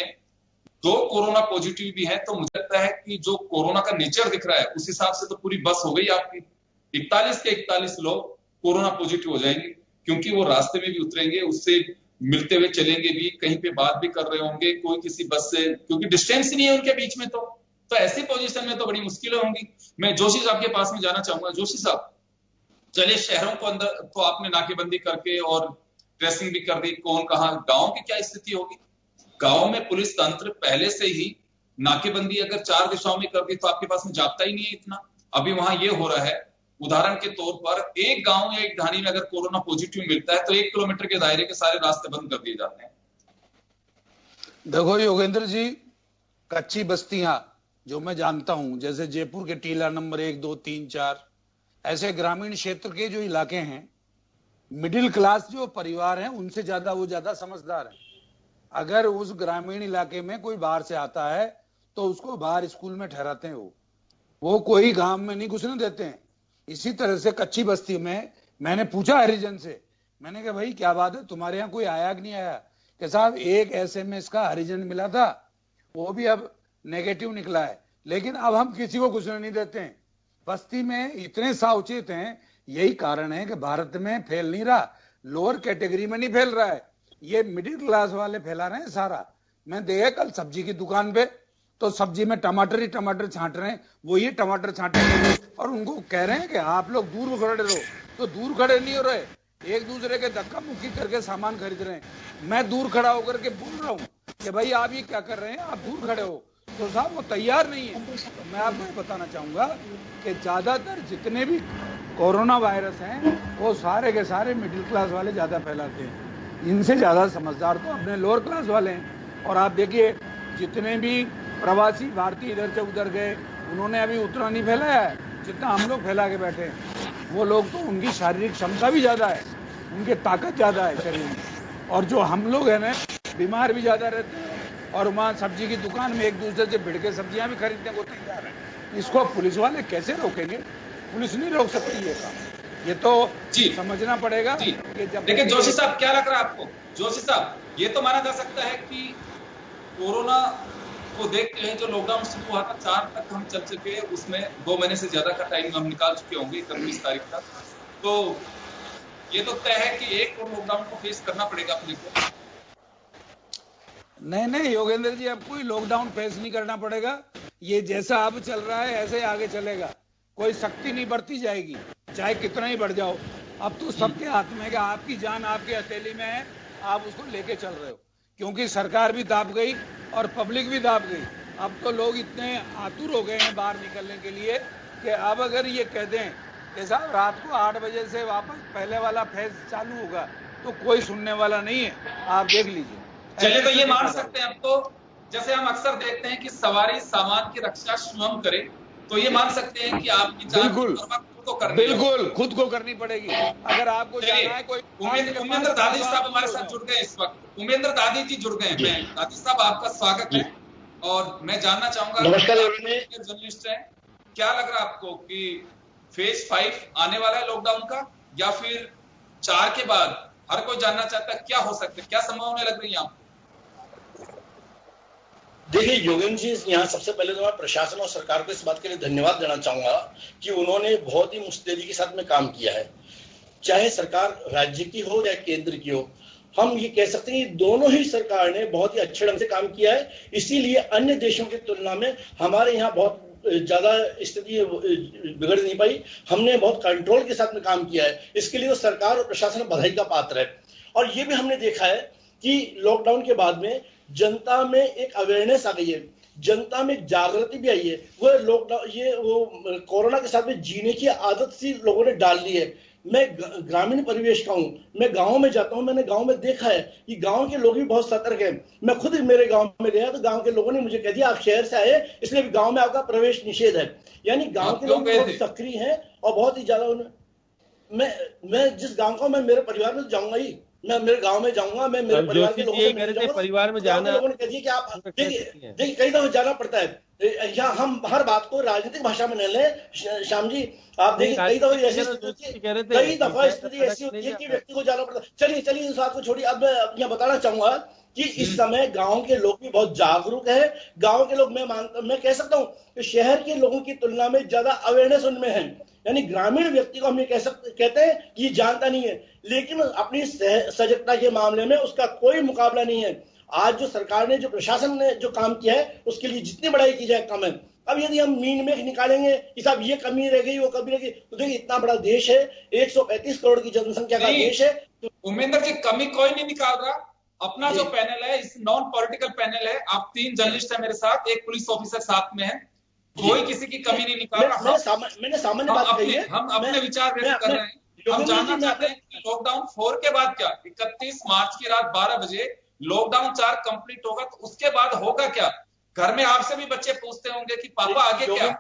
2 कोरोना पॉजिटिव भी है, तो मुझे लगता है कि जो कोरोना का नेचर दिख रहा है उस हिसाब से तो पूरी बस हो गई आपकी। 41 के 41 लोग कोरोना पॉजिटिव हो जाएंगे, क्योंकि वो रास्ते में भी उतरेंगे, उससे मिलते हुए चलेंगे भी, कहीं पे बात भी कर रहे होंगे, कोई किसी बस से, क्योंकि डिस्टेंस ही नहीं है उनके बीच में। तो ऐसी पोजीशन में तो बड़ी मुश्किलें होंगी। मैं जोशी साहब के पास में जाना चाहूंगा। जोशी साहब, चलिए शहरों को अंदर तो आपने नाकेबंदी करके और ट्रेसिंग भी कर दी, कौन कहां, गांव की क्या स्थिति होगी? गांव में पुलिस तंत्र पहले से ही नाकेबंदी अगर 4 दिशाओं में कर दी, तो आपके पास में जाप्ता ही नहीं है इतना। अभी वहां ये हो रहा है, उदाहरण के तौर पर एक गांव या एक ढाणी में अगर कोरोना पॉजिटिव मिलता है तो 1 किलोमीटर के दायरे के सारे रास्ते बंद कर दिए जाते हैं। देखो योगेंद्र जी, कच्ची बस्तियां जो मैं जानता हूं, जैसे जयपुर के टीला नंबर 1, 2, 3, 4, ऐसे ग्रामीण क्षेत्र के जो इलाके हैं, मिडिल क्लास जो परिवार हैं, उनसे ज्यादा वो ज्यादा समझदार हैं। अगर उस ग्रामीण इलाके में कोई बाहर से आता है तो उसको बाहर स्कूल में ठहराते हैं, वो कोई गांव में नहीं घुसने देते हैं। इसी तरह से कच्ची बस्ती में मैंने पूछा हरिजन से, मैंने कहा भाई क्या बात है, तुम्हारे यहाँ कोई आया कि नहीं आया? कि साहब एक SMS का हरिजन मिला था, वो भी अब नेगेटिव निकला है, लेकिन अब हम किसी को घुसने नहीं देते हैं। बस्ती में इतने सावचेत हैं, यही कारण है कि भारत में फैल नहीं रहा, लोअर कैटेगरी में नहीं फैल रहा है, ये मिडिल क्लास वाले फैला रहे हैं सारा। मैं देखा कल सब्जी की दुकान पे तो सब्जी में टमाटर ही टमाटर छांट रहे हैं, वो ये टमाटर छांटेंगे और उनको कह रहे हैं कि आप लोग दूर खड़े रहो, तो दूर खड़े नहीं हो रहे, एक दूसरे के धक्का मुक्की करके सामान खरीद रहे हैं। मैं दूर खड़ा होकर के बोल रहा हूँ कि भाई आप ये क्या कर रहे हैं, आप दूर खड़े हो, तो साहब वो तैयार नहीं है। तो मैं आपको बताना चाहूंगा कि ज्यादातर जितने भी कोरोना वायरस हैं वो सारे के सारे मिडिल क्लास वाले ज्यादा फैलाते हैं, इनसे ज्यादा समझदार तो अपने लोअर क्लास वाले हैं। और आप देखिए जितने भी प्रवासी भारतीय इधर से उधर गए, उन्होंने अभी उतना नहीं फैलाया है जितना हम लोग फैला के बैठे हैं। वो लोग तो उनकी शारीरिक क्षमता भी ज्यादा है, उनकी ताकत ज्यादा है शरीर में, और जो हम लोग हैं ना बीमार भी ज्यादा रहते हैं, और वहाँ सब्जी की दुकान में एक दूसरे से भिड़ के सब्जियां भी खरीदने को तैयार है। इसको पुलिस वाले कैसे रोकेंगे? पुलिस नहीं रोक सकती ये काम, ये तो समझना पड़ेगा कि जब। लेकिन जोशी साहब क्या लग रहा है आपको? जोशी साहब, ये तो माना जा सकता है कि कोरोना को देखते हैं जो लॉकडाउन शुरू हुआ था 4 तक हम चल चुके हैं, उसमें 2 महीने से ज्यादा का टाइम हम निकाल चुके होंगे 31 तारीख तक, तो ये तो तय है कि एक और लॉकडाउन को फेस करना पड़ेगा अपने को। नहीं योगेंद्र जी, अब कोई लॉकडाउन फेस नहीं करना पड़ेगा, ये जैसा अब चल रहा है ऐसे आगे चलेगा, कोई सख्ती नहीं बरती जाएगी, चाहे कितना ही बढ़ जाओ। अब तो सबके हाथ में है कि आपकी जान आपके हथेली में है, आप उसको लेके चल रहे हो, क्योंकि सरकार भी दाब गई और पब्लिक भी दाब गई। अब तो लोग इतने आतुर हो गए हैं बाहर निकलने के लिए कि अब अगर ये कह दें कि साहब रात को 8 बजे से वापस पहले वाला फेज चालू होगा तो कोई सुनने वाला नहीं है, आप देख लीजिए। चलिए, तो ये मान सकते हैं अब तो, जैसे हम अक्सर देखते हैं कि सवारी सामान की रक्षा स्वयं करे, तो ये मान सकते हैं कि आपकी जान बिल्कुल खुद को करनी पड़ेगी। अगर आपको जाना है कोई। उमेंद्र दादी साहब हमारे साथ जुड़ गए इस वक्त, उमेंद्र दादी जी जुड़ गए हैं। दादी साहब, आपका स्वागत है और मैं जानना चाहूंगा, जर्नलिस्ट हैं, क्या लग रहा है आपको कि फेज 5 आने वाला है लॉकडाउन का, या फिर 4 के बाद? हर कोई जानना चाहता है क्या हो सकता है, क्या संभावना लग रही है आपको? देखिए योगेंद्र जी, यहाँ सबसे पहले तो मैं प्रशासन और सरकार को इस बात के लिए धन्यवाद देना चाहूंगा कि उन्होंने बहुत ही मुस्तैदी के साथ में काम किया है, चाहे सरकार राज्य की हो या केंद्र की हो। हम ये कह सकते हैं कि दोनों ही सरकार ने बहुत ही अच्छे ढंग से काम किया है, इसीलिए अन्य देशों की तुलना में हमारे यहाँ बहुत ज्यादा स्थिति बिगड़ नहीं पाई। हमने बहुत कंट्रोल के साथ में काम किया है, इसके लिए तो सरकार और प्रशासन बधाई का पात्र है। और ये भी हमने देखा है कि लॉकडाउन के बाद में जनता में एक अवेयरनेस आ गई है, जनता में जागृति भी आई है। वो लॉकडाउन कोरोना के साथ में जीने की आदत सी लोगों ने डाल ली है। मैं ग्रामीण परिवेश का हूँ, मैं गांव में जाता हूँ, मैंने गांव में देखा है कि गांव के लोग भी बहुत सतर्क हैं। मैं खुद मेरे गांव में गया तो गांव के लोगों ने मुझे कह दिया आप शहर से आए इसलिए गांव में आपका प्रवेश निषेध है। यानी गांव के लोग बहुत सक्रिय हैं और बहुत ही ज्यादा। मैं जिस गांव का मैं मेरे परिवार में जाऊंगा ही, मैं मेरे गांव में जाऊंगा, मैं मेरे परिवार के लोगों से परिवार में जाना, लोगों ने कह दिया कि आप देखिए कई दफा जाना पड़ता है। यहाँ हम हर बात को राजनीतिक भाषा में नहीं लें श्याम जी, आप देखिए कई दफा ऐसी स्थिति ऐसी होती है कि व्यक्ति को जाना पड़ता है। चलिए इस बात को छोड़िए, अब मैं यहाँ बताना चाहूंगा कि इस समय गांव के लोग भी बहुत जागरूक है। गांव के लोग मैं कह सकता हूँ कि शहर के लोगों की तुलना में ज्यादा अवेयरनेस उनमें है। यानी ग्रामीण व्यक्ति को हम ये कहते हैं कि ये जानता नहीं है, लेकिन अपनी सजगता के मामले में उसका कोई मुकाबला नहीं है। आज जो सरकार ने, जो प्रशासन ने जो काम किया है उसके लिए जितनी बड़ाई की जाए कम है। अब यदि हम मीन में निकालेंगे कि साहब ये कमी रह गई वो कमी रह गई, तो देखिए इतना बड़ा देश है, 135 करोड़ की जनसंख्या का देश है। तो उमेंद्र जी, कमी कोई नहीं निकाल रहा। अपना जो पैनल है, इस नॉन पॉलिटिकल पैनल है, आप 3 जर्नलिस्ट है मेरे साथ, एक पुलिस ऑफिसर साथ में है, कोई किसी की कमी नहीं निकाल रहा। मैंने सामान्य बात कही है, हम अपने विचार व्यक्त कर रहे हैं। हम जानना चाहते हैं कि लॉकडाउन 4 के बाद क्या, 31 मार्च की रात 12 बजे लॉकडाउन 4 कंप्लीट होगा तो उसके बाद होगा क्या? घर में आपसे भी बच्चे पूछते होंगे कि पापा आगे क्या?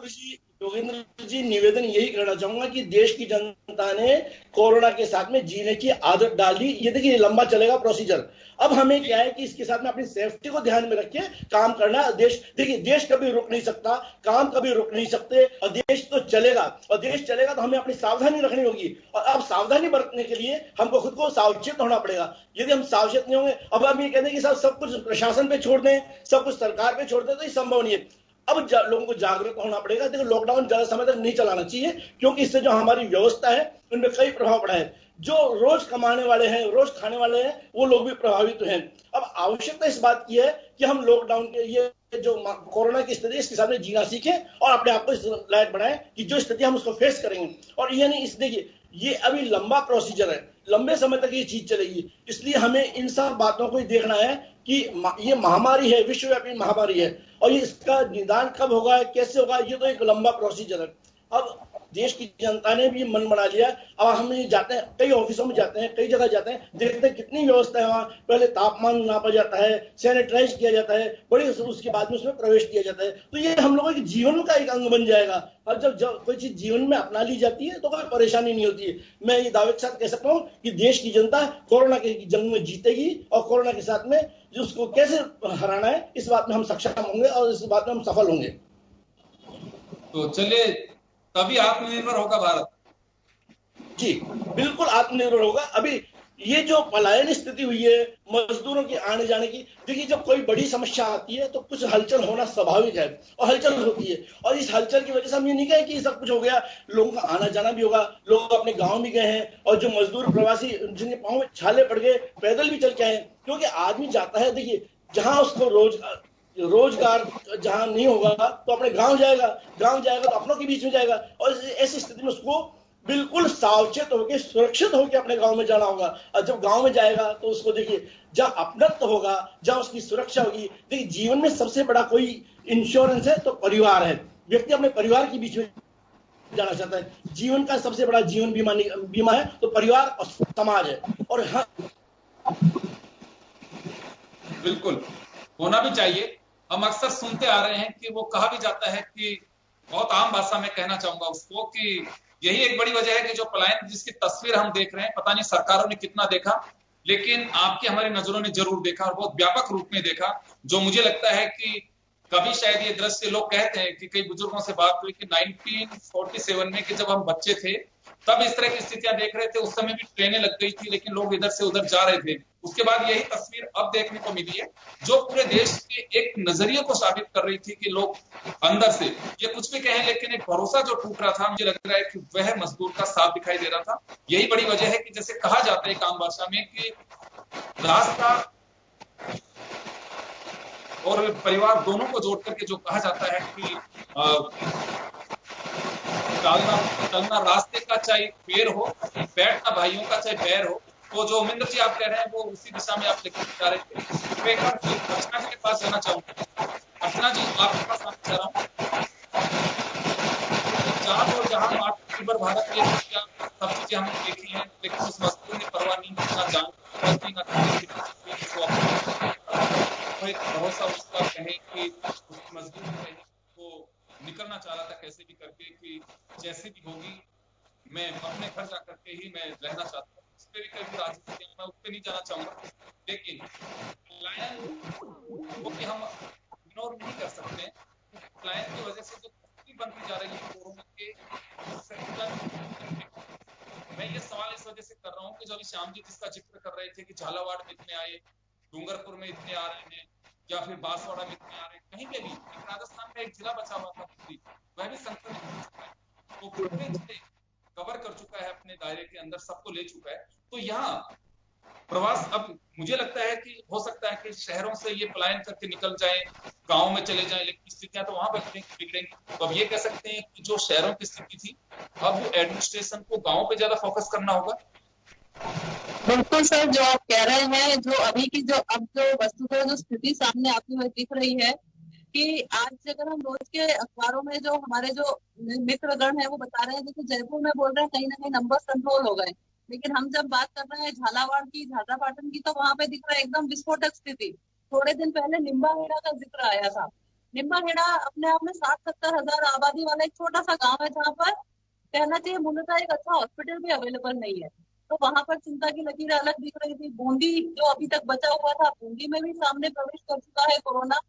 योगेंद्र जी, निवेदन यही करना चाहूंगा कि देश की जनता ने कोरोना के साथ में जीने की आदत डाल दी। ये देखिए लंबा चलेगा प्रोसीजर। अब हमें क्या है कि इसके साथ में अपनी सेफ्टी को ध्यान में रखे काम करना। देखिए देश कभी रुक नहीं सकता, काम कभी रुक नहीं सकते, और देश तो चलेगा, और देश चलेगा तो हमें अपनी सावधानी रखनी होगी। और अब सावधानी बरतने के लिए हमको खुद को सावचेत होना पड़ेगा। यदि हम सावचेत नहीं होंगे, अब हम ये कहते हैं कि सब कुछ प्रशासन पे छोड़ दें, सब कुछ सरकार पे छोड़ दें, तो ये संभव नहीं है। अब लोगों को जागरूक होना पड़ेगा। देखो, लॉकडाउन ज्यादा समय तक नहीं चलाना चाहिए, क्योंकि इससे जो हमारी व्यवस्था है उनमें कई प्रभाव पड़ा है। जो रोज कमाने वाले हैं, रोज खाने वाले हैं, वो लोग भी प्रभावित हैं। अब आवश्यकता इस बात की है कि हम लॉकडाउन के ये जो कोरोना की स्थिति, इसके सामने जीना सीखें और अपने आप को इस लायक बनाएं कि जो स्थिति हम उसको फेस करेंगे। और ये नहीं, इस देखिए, ये अभी लंबा प्रोसीजर है, लंबे समय तक ये चीज चलेगी, इसलिए हमें इन सब बातों को देखना है कि ये महामारी है, विश्वव्यापी महामारी है, और ये इसका निदान कब होगा, कैसे होगा, ये तो एक लंबा प्रोसीजर है। अब देश की जनता ने भी मन बना लिया। अब हम जाते हैं, कई ऑफिसों में जाते हैं, कई जगह जाते हैं, देखते हैं कितनी व्यवस्था है वहां। पहले तापमान नापा जाता है, सैनिटाइज किया जाता है, बड़ी उसके बाद में उसमें प्रवेश किया जाता है। तो ये हम लोगों के जीवन का एक अंग बन जाएगा। और जब कोई चीज जीवन में अपना ली जाती है तो कोई परेशानी नहीं होती है। मैं ये दावे के साथ कह सकता हूँ कि देश की जनता कोरोना की जंग में जीतेगी, और कोरोना के साथ में जो उसको कैसे हराना है, इस बात में हम सक्षम होंगे और इस बात में हम सफल होंगे। तो चलिए, तभी आत्मनिर्भर होगा भारत। जी बिल्कुल आत्मनिर्भर होगा। अभी ये जो पलायन स्थिति हुई है मजदूरों की आने जाने की, देखिए जब कोई बड़ी समस्या आती है तो कुछ हलचल होना स्वाभाविक है, और हलचल होती है। और इस हलचल की वजह से हम ये नहीं कहें कि सब कुछ हो गया, लोगों का आना जाना भी होगा, लोग अपने गांव भी गए हैं, और जो मजदूर प्रवासी जिनके पांव में छाले पड़ गए, पैदल भी चल के आए, क्योंकि आदमी जाता है, देखिए जहां उसको रोजगार जहां नहीं होगा तो अपने गांव जाएगा तो अपनों के बीच में जाएगा, और ऐसी स्थिति में उसको बिल्कुल सावचेत होकर, सुरक्षित होकर अपने गांव में जाना होगा। और जब गांव में जाएगा तो उसको देखिए, जहां अपनत्व होगा, जहां उसकी सुरक्षा होगी। देखिए, जीवन में सबसे बड़ा कोई इंश्योरेंस है तो परिवार है। व्यक्ति अपने परिवार के बीच में जाना चाहता है। जीवन का सबसे बड़ा जीवन बीमा है तो परिवार और समाज है। और हाँ, बिल्कुल होना भी चाहिए। हम अक्सर सुनते आ रहे हैं कि वो कहा भी जाता है कि, बहुत आम भाषा में कहना चाहूंगा उसको, कि यही एक बड़ी वजह है कि जो पलायन जिसकी तस्वीर हम देख रहे हैं, पता नहीं सरकारों ने कितना देखा, लेकिन आपकी हमारी नजरों ने जरूर देखा, और बहुत व्यापक रूप में देखा। जो मुझे लगता है कि कभी शायद ये दृश्य, लोग कहते हैं कि कई बुजुर्गों से बात हुई कि 1947 में, कि जब हम बच्चे थे तब इस तरह की स्थितियां देख रहे थे। उस समय भी ट्रेनें लग गई थी, लेकिन लोग इधर से उधर जा रहे थे। उसके बाद यही तस्वीर अब देखने को मिली है, जो पूरे देश के एक नजरिए को साबित कर रही थी कि लोग अंदर से, ये कुछ भी कहें, लेकिन एक भरोसा जो टूट रहा था, मुझे लग रहा है कि वह मजदूर का साथ दिखाई दे रहा था। यही बड़ी वजह है कि जैसे कहा जाता है एक आम भाषा में कि रास्ता और परिवार दोनों को जोड़ करके जो कहा जाता है कि चलना रास्ते का चाहे पेड़ हो, बैठना भाइयों का चाहे बैर हो। तो जो उमेंद्र जी आप कह रहे हैं वो उसी दिशा में आप लेकर जा रहे थे। मैं एक बार अर्चना जी के पास जाना चाहूंगा। अर्चना जी, आपके पास आना चाह रहा हूँ। जहां और जहां आत्मनिर्भर भारत की सब चीजें हमने देखी हैं, लेकिन उस मजदूर ने परवाह नहीं की, ना जान एक भरोसा उसका कहे कि उसकी मजदूर कहे वो निकलना चाह रहा था कैसे भी करके, कि जैसे भी होगी मैं अपने घर जा करके ही मैं रहना चाहता हूँ। उस पर भी कभी राजनीति, मैं उस पर नहीं जाना चाहूंगा, लेकिन पलायन वो कि हम इग्नोर नहीं कर सकते। पलायन की वजह से जो तस्वीर बनती जा रही है कोरोना के, मैं ये सवाल इस वजह से कर रहा हूँ कि जो अभी श्याम जी जिसका जिक्र कर रहे थे कि झालावाड़ में इतने आए, डूंगरपुर में इतने आ रहे हैं, या फिर बांसवाड़ा में इतने आ रहे हैं, कहीं पे भी राजस्थान का एक जिला बचा हुआ था, वह भी संक्रमित हो चुका है, वो पूरे जिले कवर कर चुका है, अपने दायरे के अंदर सबको ले चुका है। तो यहाँ प्रवास, अब मुझे लगता है कि हो सकता है कि शहरों से ये पलायन करके निकल जाएं, गांव में चले जाएं, लेकिन स्थितियां तो वहां पर बिगड़ेंगी। तो अब ये कह सकते हैं कि जो शहरों की स्थिति थी, अब एडमिनिस्ट्रेशन को गाँव पे ज्यादा फोकस करना होगा। बिल्कुल सर, जो आप कह रहे हैं, जो अभी की जो वस्तुतः जो स्थिति सामने आती हुई दिख रही है, कि आज अगर हम रोज के अखबारों में जो हमारे जो मित्रगण है वो बता रहे हैं, जैसे जयपुर में बोल रहे हैं कहीं ना कहीं नंबर कंट्रोल हो गए, लेकिन हम जब बात कर रहे हैं झालावाड़ की, झालरापाटन की, तो वहां पे दिख रहा है एकदम विस्फोटक स्थिति। थोड़े दिन पहले निम्बाहेड़ा का जिक्र आया था। निम्बाहेड़ा अपने आप में 60-70 हजार आबादी वाला एक छोटा सा गाँव है, जहाँ पर कहना चाहिए मूलतः एक अच्छा हॉस्पिटल भी अवेलेबल नहीं है। तो वहां पर चिंता की लकीरें अलग दिख रही थी। बूंदी जो अभी तक बचा हुआ था, बूंदी में भी सामने प्रवेश कर चुका है कोरोना।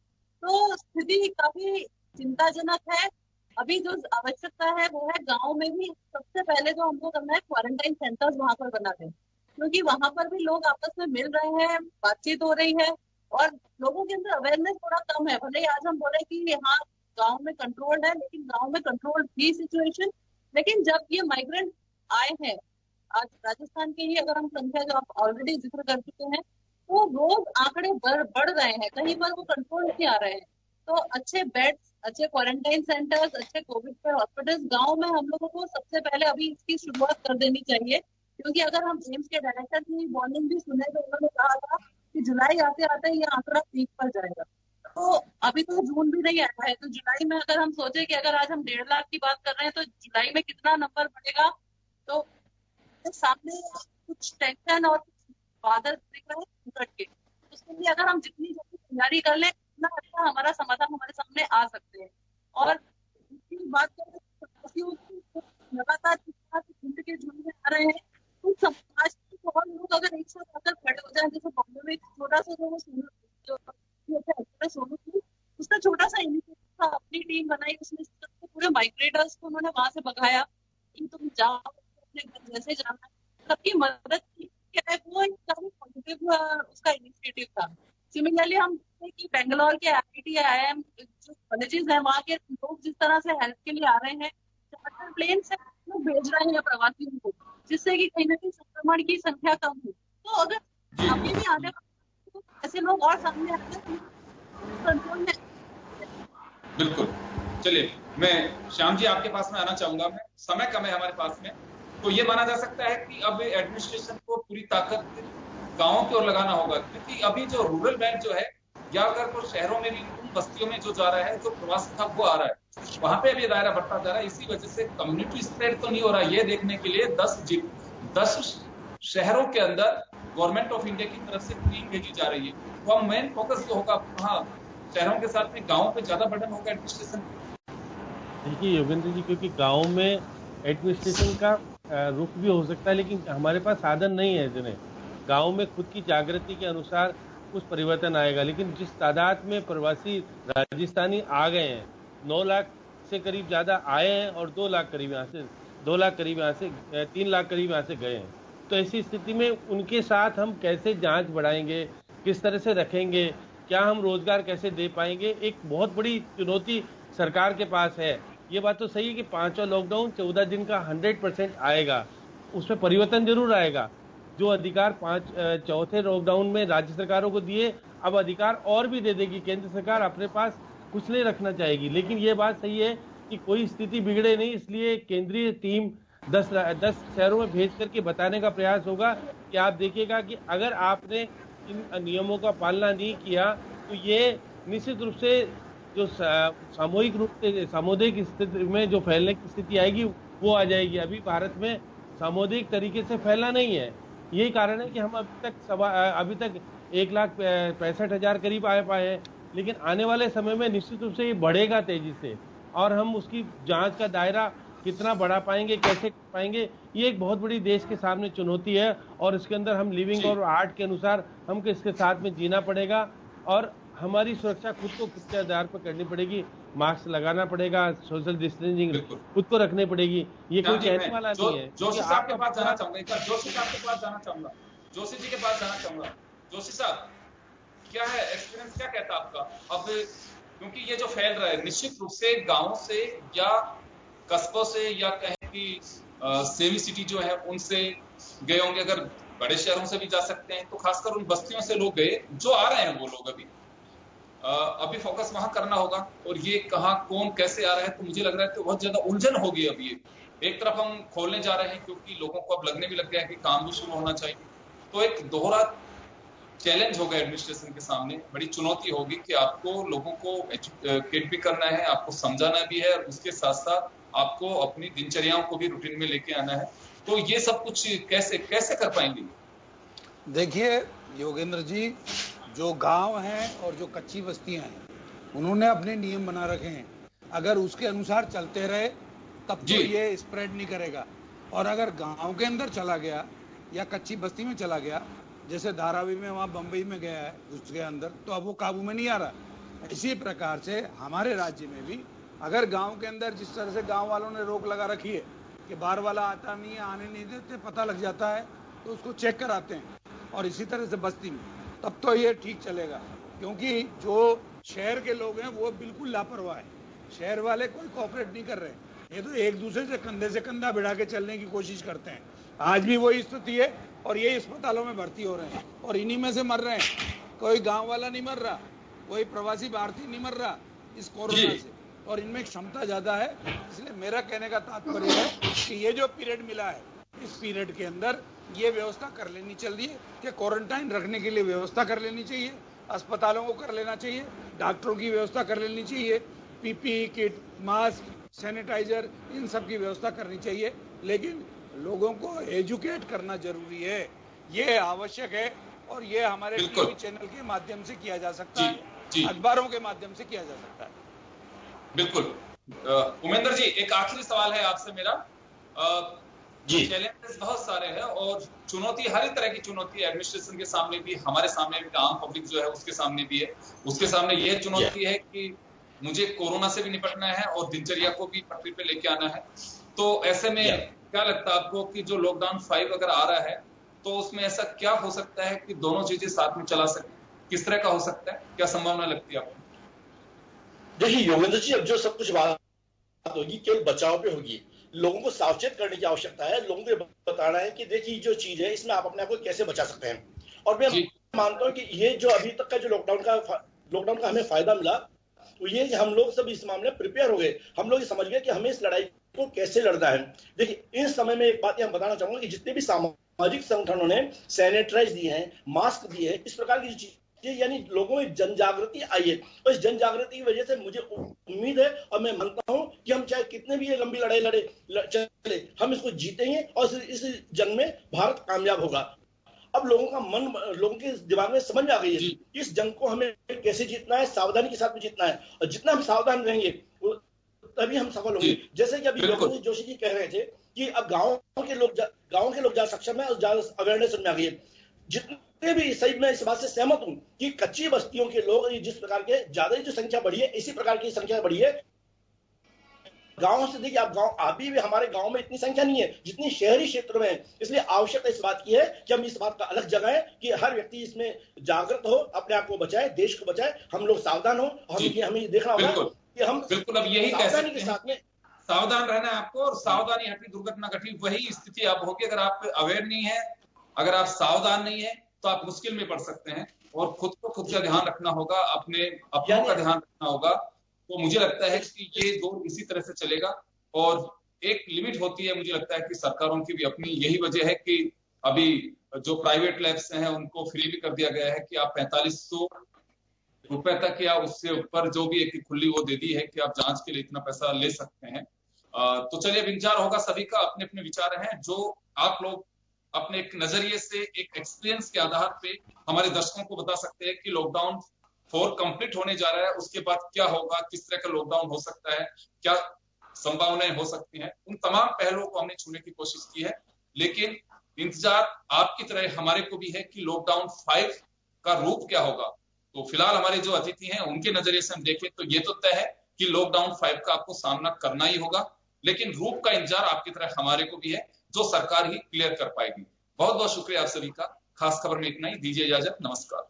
तो स्थिति काफी चिंताजनक है। अभी जो आवश्यकता है वो है गांव में भी सबसे पहले जो हमको करना है, क्वारंटाइन सेंटर्स वहां पर बना दें, क्योंकि वहां पर भी लोग आपस में मिल रहे हैं, बातचीत हो रही है, और लोगों के अंदर अवेयरनेस थोड़ा कम है। भले ही आज हम बोले कि हाँ गांव में कंट्रोल्ड है, लेकिन गांव में कंट्रोल थी सिचुएशन। लेकिन जब ये माइग्रेंट आए हैं, आज राजस्थान की ही अगर हम संख्या जो आप ऑलरेडी जिक्र कर चुके हैं, तो रोज आंकड़े बढ़ रहे हैं, कहीं पर वो कंट्रोल नहीं आ रहे हैं। तो अच्छे बेड्स, अच्छे क्वारंटाइन सेंटर्स, अच्छे कोविड केयर हॉस्पिटल्स गांव में हम लोगों को सबसे पहले अभी इसकी शुरुआत कर देनी चाहिए। क्योंकि अगर हम एम्स के डायरेक्टर की वार्निंग भी सुने तो उन्होंने कहा था कि जुलाई आते आते ये आंकड़ा पीक पर जाएगा। तो अभी तो जून भी नहीं आया है, तो जुलाई में अगर हम सोचे कि अगर आज हम 1.5 लाख की बात कर रहे हैं तो जुलाई में कितना नंबर बढ़ेगा, तो सामने कुछ टेंशन और बादल दिख रहे हैं संकट के। उसके लिए अगर हम जितनी जल्दी तैयारी कर लें, उतना अच्छा हमारा समाधान हमारे सामने आ सकते हैं। और दूसरी बात करें लगातार झुंड के झुंड में आ रहे हैं, तो समाज के और लोग अगर एक साथ आकर खड़े हो जाए, जैसे बॉम्बे में छोटा सा सोनू थी, उसका छोटा सा इनिशिएटिव था, अपनी टीम बनाई, उसने पूरे माइग्रेटर्स को उन्होंने वहां से भगाया कि तुम जाओ अपने घर जैसे जाना है, सबकी मदद की। वो एक काफी पॉजिटिव उसका इनिशिएटिव था। सिमिलरली हम देखते कि बेंगलोर के IIT IIM जो कॉलेजेस हैं, वहाँ के लोग जिस तरह से हेल्प के लिए आ रहे हैं, चार्टर प्लेन से लोग भेज रहे हैं प्रवासियों को, जिससे कि कहीं ना कहीं संक्रमण की संख्या कम हो। तो अगर अभी भी आने तो ऐसे लोग और सामने आते हैं कंट्रोल में। बिल्कुल। चलिए, मैं श्याम जी आपके पास में आना चाहूंगा। मैं समय कम है हमारे पास में, तो ये माना जा सकता है कि अब एडमिनिस्ट्रेशन को पूरी ताकत गांवों की ओर लगाना होगा, क्योंकि अभी जो रूरल बैंक जो है, या अगर तो शहरों में भी उन बस्तियों में जो जा रहा है, जो प्रवासी था वो आ रहा है, वहां पे अभी दायरा बढ़ता जा रहा है। इसी वजह से कम्युनिटी स्प्रेड तो नहीं हो रहा है। ये देखने के लिए 10 शहरों के अंदर गवर्नमेंट ऑफ इंडिया की तरफ से टीम भेजी जा रही है। तो मेन फोकस जो होगा वहाँ शहरों के साथ में गाँव पे ज्यादा बर्डन होगा एडमिनिस्ट्रेशन। देखिए योगेंद्र जी, क्योंकि गांव में एडमिनिस्ट्रेशन का रुख भी हो सकता है, लेकिन हमारे पास साधन नहीं है जिन्हें गांव में खुद की जागृति के अनुसार कुछ परिवर्तन आएगा। लेकिन जिस तादाद में प्रवासी राजस्थानी आ गए हैं, 9 लाख से करीब ज्यादा आए हैं और 2 लाख करीब यहाँ से 2 लाख करीब यहाँ से 3 लाख करीब यहाँ से गए हैं। तो ऐसी स्थिति में उनके साथ हम कैसे जांच बढ़ाएंगे, किस तरह से रखेंगे, क्या हम रोजगार कैसे दे पाएंगे, एक बहुत बड़ी चुनौती सरकार के पास है। ये बात तो सही है कि 5वां लॉकडाउन 14 दिन का 100% आएगा, उसमें परिवर्तन जरूर आएगा। जो अधिकार चौथे लॉकडाउन में राज्य सरकारों को दिए, अब अधिकार और भी दे देगी केंद्र सरकार, अपने पास कुछ नहीं रखना चाहेगी। लेकिन ये बात सही है कि कोई स्थिति बिगड़े नहीं, इसलिए केंद्रीय टीम 10 शहरों में भेज करके बताने का प्रयास होगा कि आप देखिएगा कि अगर आपने इन नियमों का पालना नहीं किया तो ये निश्चित रूप से जो सामूहिक रूप से सामुदायिक स्थिति में जो फैलने की स्थिति आएगी वो आ जाएगी। अभी भारत में सामुदायिक तरीके से फैला नहीं है। यही कारण है कि हम अभी तक 1,65,000 करीब आ पाए हैं, लेकिन आने वाले समय में निश्चित रूप से ये बढ़ेगा तेजी से, और हम उसकी जांच का दायरा कितना बढ़ा पाएंगे, कैसे कर पाएंगे, ये एक बहुत बड़ी देश के सामने चुनौती है। और इसके अंदर हम लिविंग और आर्ट के अनुसार हमको इसके साथ में जीना पड़ेगा, और हमारी सुरक्षा खुद को खुद के आधार पर करनी पड़ेगी। मास्क लगाना पड़ेगा, सोशल डिस्टेंसिंग खुद को रखनी पड़ेगी। ये कोई कहने वाला नहीं है। जोशी साहब के पास जाना चाहूंगा, जोशी साहब के पास जाना चाहूंगा, जोशी जी के पास जाना चाहूंगा। जोशी साहब, क्या है एक्सपीरियंस, क्या कहता आपका? अब क्योंकि ये जो फैल रहा है निश्चित रूप से गाँव से या कस्बों से या कहें कि सेमी सिटी जो है उनसे गए होंगे, अगर बड़े शहरों से भी जा सकते हैं तो खासकर उन बस्तियों से लोग गए, जो आ रहे हैं वो लोग अभी फोकस वहां करना होगा। और ये कहाँ कौन कैसे आ रहा है, तो मुझे लग रहा है तो बहुत ज्यादा उलझन होगी। अभी एक तरफ हम खोलने जा रहे हैं क्योंकि लोगों को अब लगने भी लग गया है कि काम भी शुरू होना चाहिए, तो एक दोहरा चैलेंज होगा एडमिनिस्ट्रेशन के सामने, बड़ी चुनौती होगी कि आपको लोगों को एजुकेट भी करना है, आपको समझाना भी है, और उसके साथ साथ आपको अपनी दिनचर्याओं को भी रूटीन में लेके आना है। तो ये सब कुछ कैसे कर पाएंगे? देखिए योगेंद्र जी, जो गांव हैं और जो कच्ची बस्तियां हैं, उन्होंने अपने नियम बना रखे हैं। अगर उसके अनुसार चलते रहे तब तो ये स्प्रेड नहीं करेगा। और अगर गांव के अंदर चला गया या कच्ची बस्ती में चला गया, जैसे धारावी में वहां बंबई में गया है, घुस गया अंदर, तो अब वो काबू में नहीं आ रहा। इसी प्रकार से हमारे राज्य में भी अगर गांव के अंदर जिस तरह से गांव वालों ने रोक लगा रखी है कि बाहर वाला आता नहीं है, आने नहीं देते, पता लग जाता है तो उसको चेक कराते हैं, और इसी तरह से बस्ती में, तब तो ये ठीक चलेगा। क्योंकि जो शहर के लोग हैं वो बिल्कुल लापरवाह है, शहर वाले कोई कोऑपरेट नहीं कर रहे, ये तो एक दूसरे से कंधा भिड़ा के चलने की कोशिश करते हैं। आज भी वही स्थिति है और ये अस्पतालों में भर्ती हो रहे हैं और इन्हीं में से मर रहे हैं। कोई गांव वाला नहीं मर रहा, कोई प्रवासी भारतीय नहीं मर रहा इस कोरोना से, और इनमें क्षमता ज्यादा है। इसलिए मेरा कहने का तात्पर्य है कि ये जो पीरियड मिला है, इस पीरियड के अंदर ये व्यवस्था कर लेनी चाहिए कि क्वारंटाइन रखने के लिए व्यवस्था कर लेनी चाहिए, अस्पतालों को कर लेना चाहिए, डॉक्टरों की व्यवस्था कर लेनी चाहिए, पीपीई किट, मास्क, सैनिटाइजर, इन सब की व्यवस्था करनी चाहिए। लेकिन लोगों को एजुकेट करना जरूरी है, ये आवश्यक है और ये हमारे टीवी चैनल के माध्यम से किया जा सकता है, अखबारों के माध्यम से किया जा सकता है। बिल्कुल। उमेंद्र जी, एक आखिरी सवाल है आपसे मेरा। चैलेंजेस बहुत सारे हैं और चुनौती, हर एक तरह की चुनौती एडमिनिस्ट्रेशन के सामने भी, हमारे सामने भी, आम पब्लिक जो है उसके सामने भी है। उसके सामने ये चुनौती है कि मुझे कोरोना से भी निपटना है और दिनचर्या को भी पटरी पे लेके आना है। तो ऐसे में क्या लगता है आपको कि जो लॉकडाउन 5 अगर आ रहा है तो उसमें ऐसा क्या हो सकता है कि दोनों चीजें साथ में चला सके? किस तरह का हो सकता है, क्या संभावना लगती है आपको? देखिए योगेंद्र जी, अब जो सब कुछ बात होगी केवल बचाव पे होगी। लोगों को सावचेत करने की आवश्यकता है, लोगों को बताना है कि देखिए जो चीज है इसमें आप अपने आप को कैसे बचा सकते हैं। और मैं मानता हूँ कि ये जो अभी तक का जो लॉकडाउन का हमें फायदा मिला, तो ये हम लोग सब इस मामले में प्रिपेयर हो गए। हम लोग ये समझ गए कि हमें इस लड़ाई को कैसे लड़ना है। देखिए इस समय में एक बात हम बताना चाहूंगा कि जितने भी सामाजिक संगठनों ने सैनिटाइज दिए हैं, मास्क दिए हैं, इस प्रकार की चीज, यानी लोगों में जन जागृति आई है और इस जन जागृति की वजह से मुझे उम्मीद है और मैं मानता हूं कि हम चाहे कितने भी ये लंबी लड़ाई चले, हम इसको जीतेंगे और इस जंग में भारत कामयाब होगा। अब लोगों का मन, लोगों के दिमाग में समझ आ गई है इस जंग को हमें कैसे जीतना है, सावधानी के साथ में जीतना है, और जितना हम सावधान रहेंगे तभी हम सफल होंगे। जैसे कि अभी योगेंद्र जोशी जी कह रहे थे कि अब गाँव के लोग ज्यादा सक्षम है और ज्यादा अवेयरनेस उनमें आ गई है। जितने भी सही, मैं इस बात से सहमत हूं कि कच्ची बस्तियों के लोग जिस प्रकार के ज्यादा जो संख्या बढ़ी है, इसी प्रकार की संख्या बढ़ी है गांव से। देखिए आप अभी भी हमारे गांव में इतनी संख्या नहीं है जितनी शहरी क्षेत्रों में है। इसलिए आवश्यकता इस बात की है कि हम इस बात का अलग जगह कि हर व्यक्ति इसमें जागृत हो, अपने आप को बचाए, देश को बचाए, हम लोग सावधान हो। हमें देखना होगा कि हम बिल्कुल अब यही सावधानी के साथ में सावधान रहना है आपको, और सावधानी हटी दुर्घटना घटी, वही स्थिति आप होगी। अगर आप अवेयर नहीं है, अगर आप सावधान नहीं है तो आप मुश्किल में पड़ सकते हैं और खुद का ध्यान रखना होगा, अपनों का ध्यान रखना होगा। तो मुझे लगता है कि ये दौर इसी तरह से चलेगा और एक लिमिट होती है। मुझे लगता है कि सरकारों की भी अपनी यही वजह है कि अभी जो प्राइवेट लैब्स हैं उनको फ्री भी कर दिया गया है कि आप 4500 रुपए तक या उससे ऊपर जो भी एक खुली वो दे दी है कि आप जांच के लिए इतना पैसा ले सकते हैं। तो चलिए, अब इंतजार होगा सभी का, अपने अपने विचार हैं जो आप लोग अपने एक नजरिए से, एक एक्सपीरियंस के आधार पे हमारे दर्शकों को बता सकते हैं कि लॉकडाउन 4 कंप्लीट होने जा रहा है, उसके बाद क्या होगा, किस तरह का लॉकडाउन हो सकता है, क्या संभावनाएं हो सकती हैं। उन तमाम पहलुओं को हमने छूने की कोशिश की है, लेकिन इंतजार आपकी तरह हमारे को भी है कि लॉकडाउन 5 का रूप क्या होगा। तो फिलहाल हमारे जो अतिथि हैं उनके नजरिए से हम देखें तो ये तो तय है कि लॉकडाउन 5 का आपको सामना करना ही होगा, लेकिन रूप का इंतजार आपकी तरह हमारे को भी है, जो सरकार ही क्लियर कर पाएगी। बहुत बहुत शुक्रिया आप सभी का। खास खबर में इतना ही, दीजिए इजाजत, नमस्कार।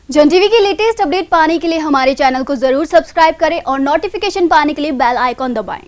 जन टीवी की लेटेस्ट अपडेट पाने के लिए हमारे चैनल को जरूर सब्सक्राइब करें और नोटिफिकेशन पाने के लिए बेल आइकॉन दबाएं।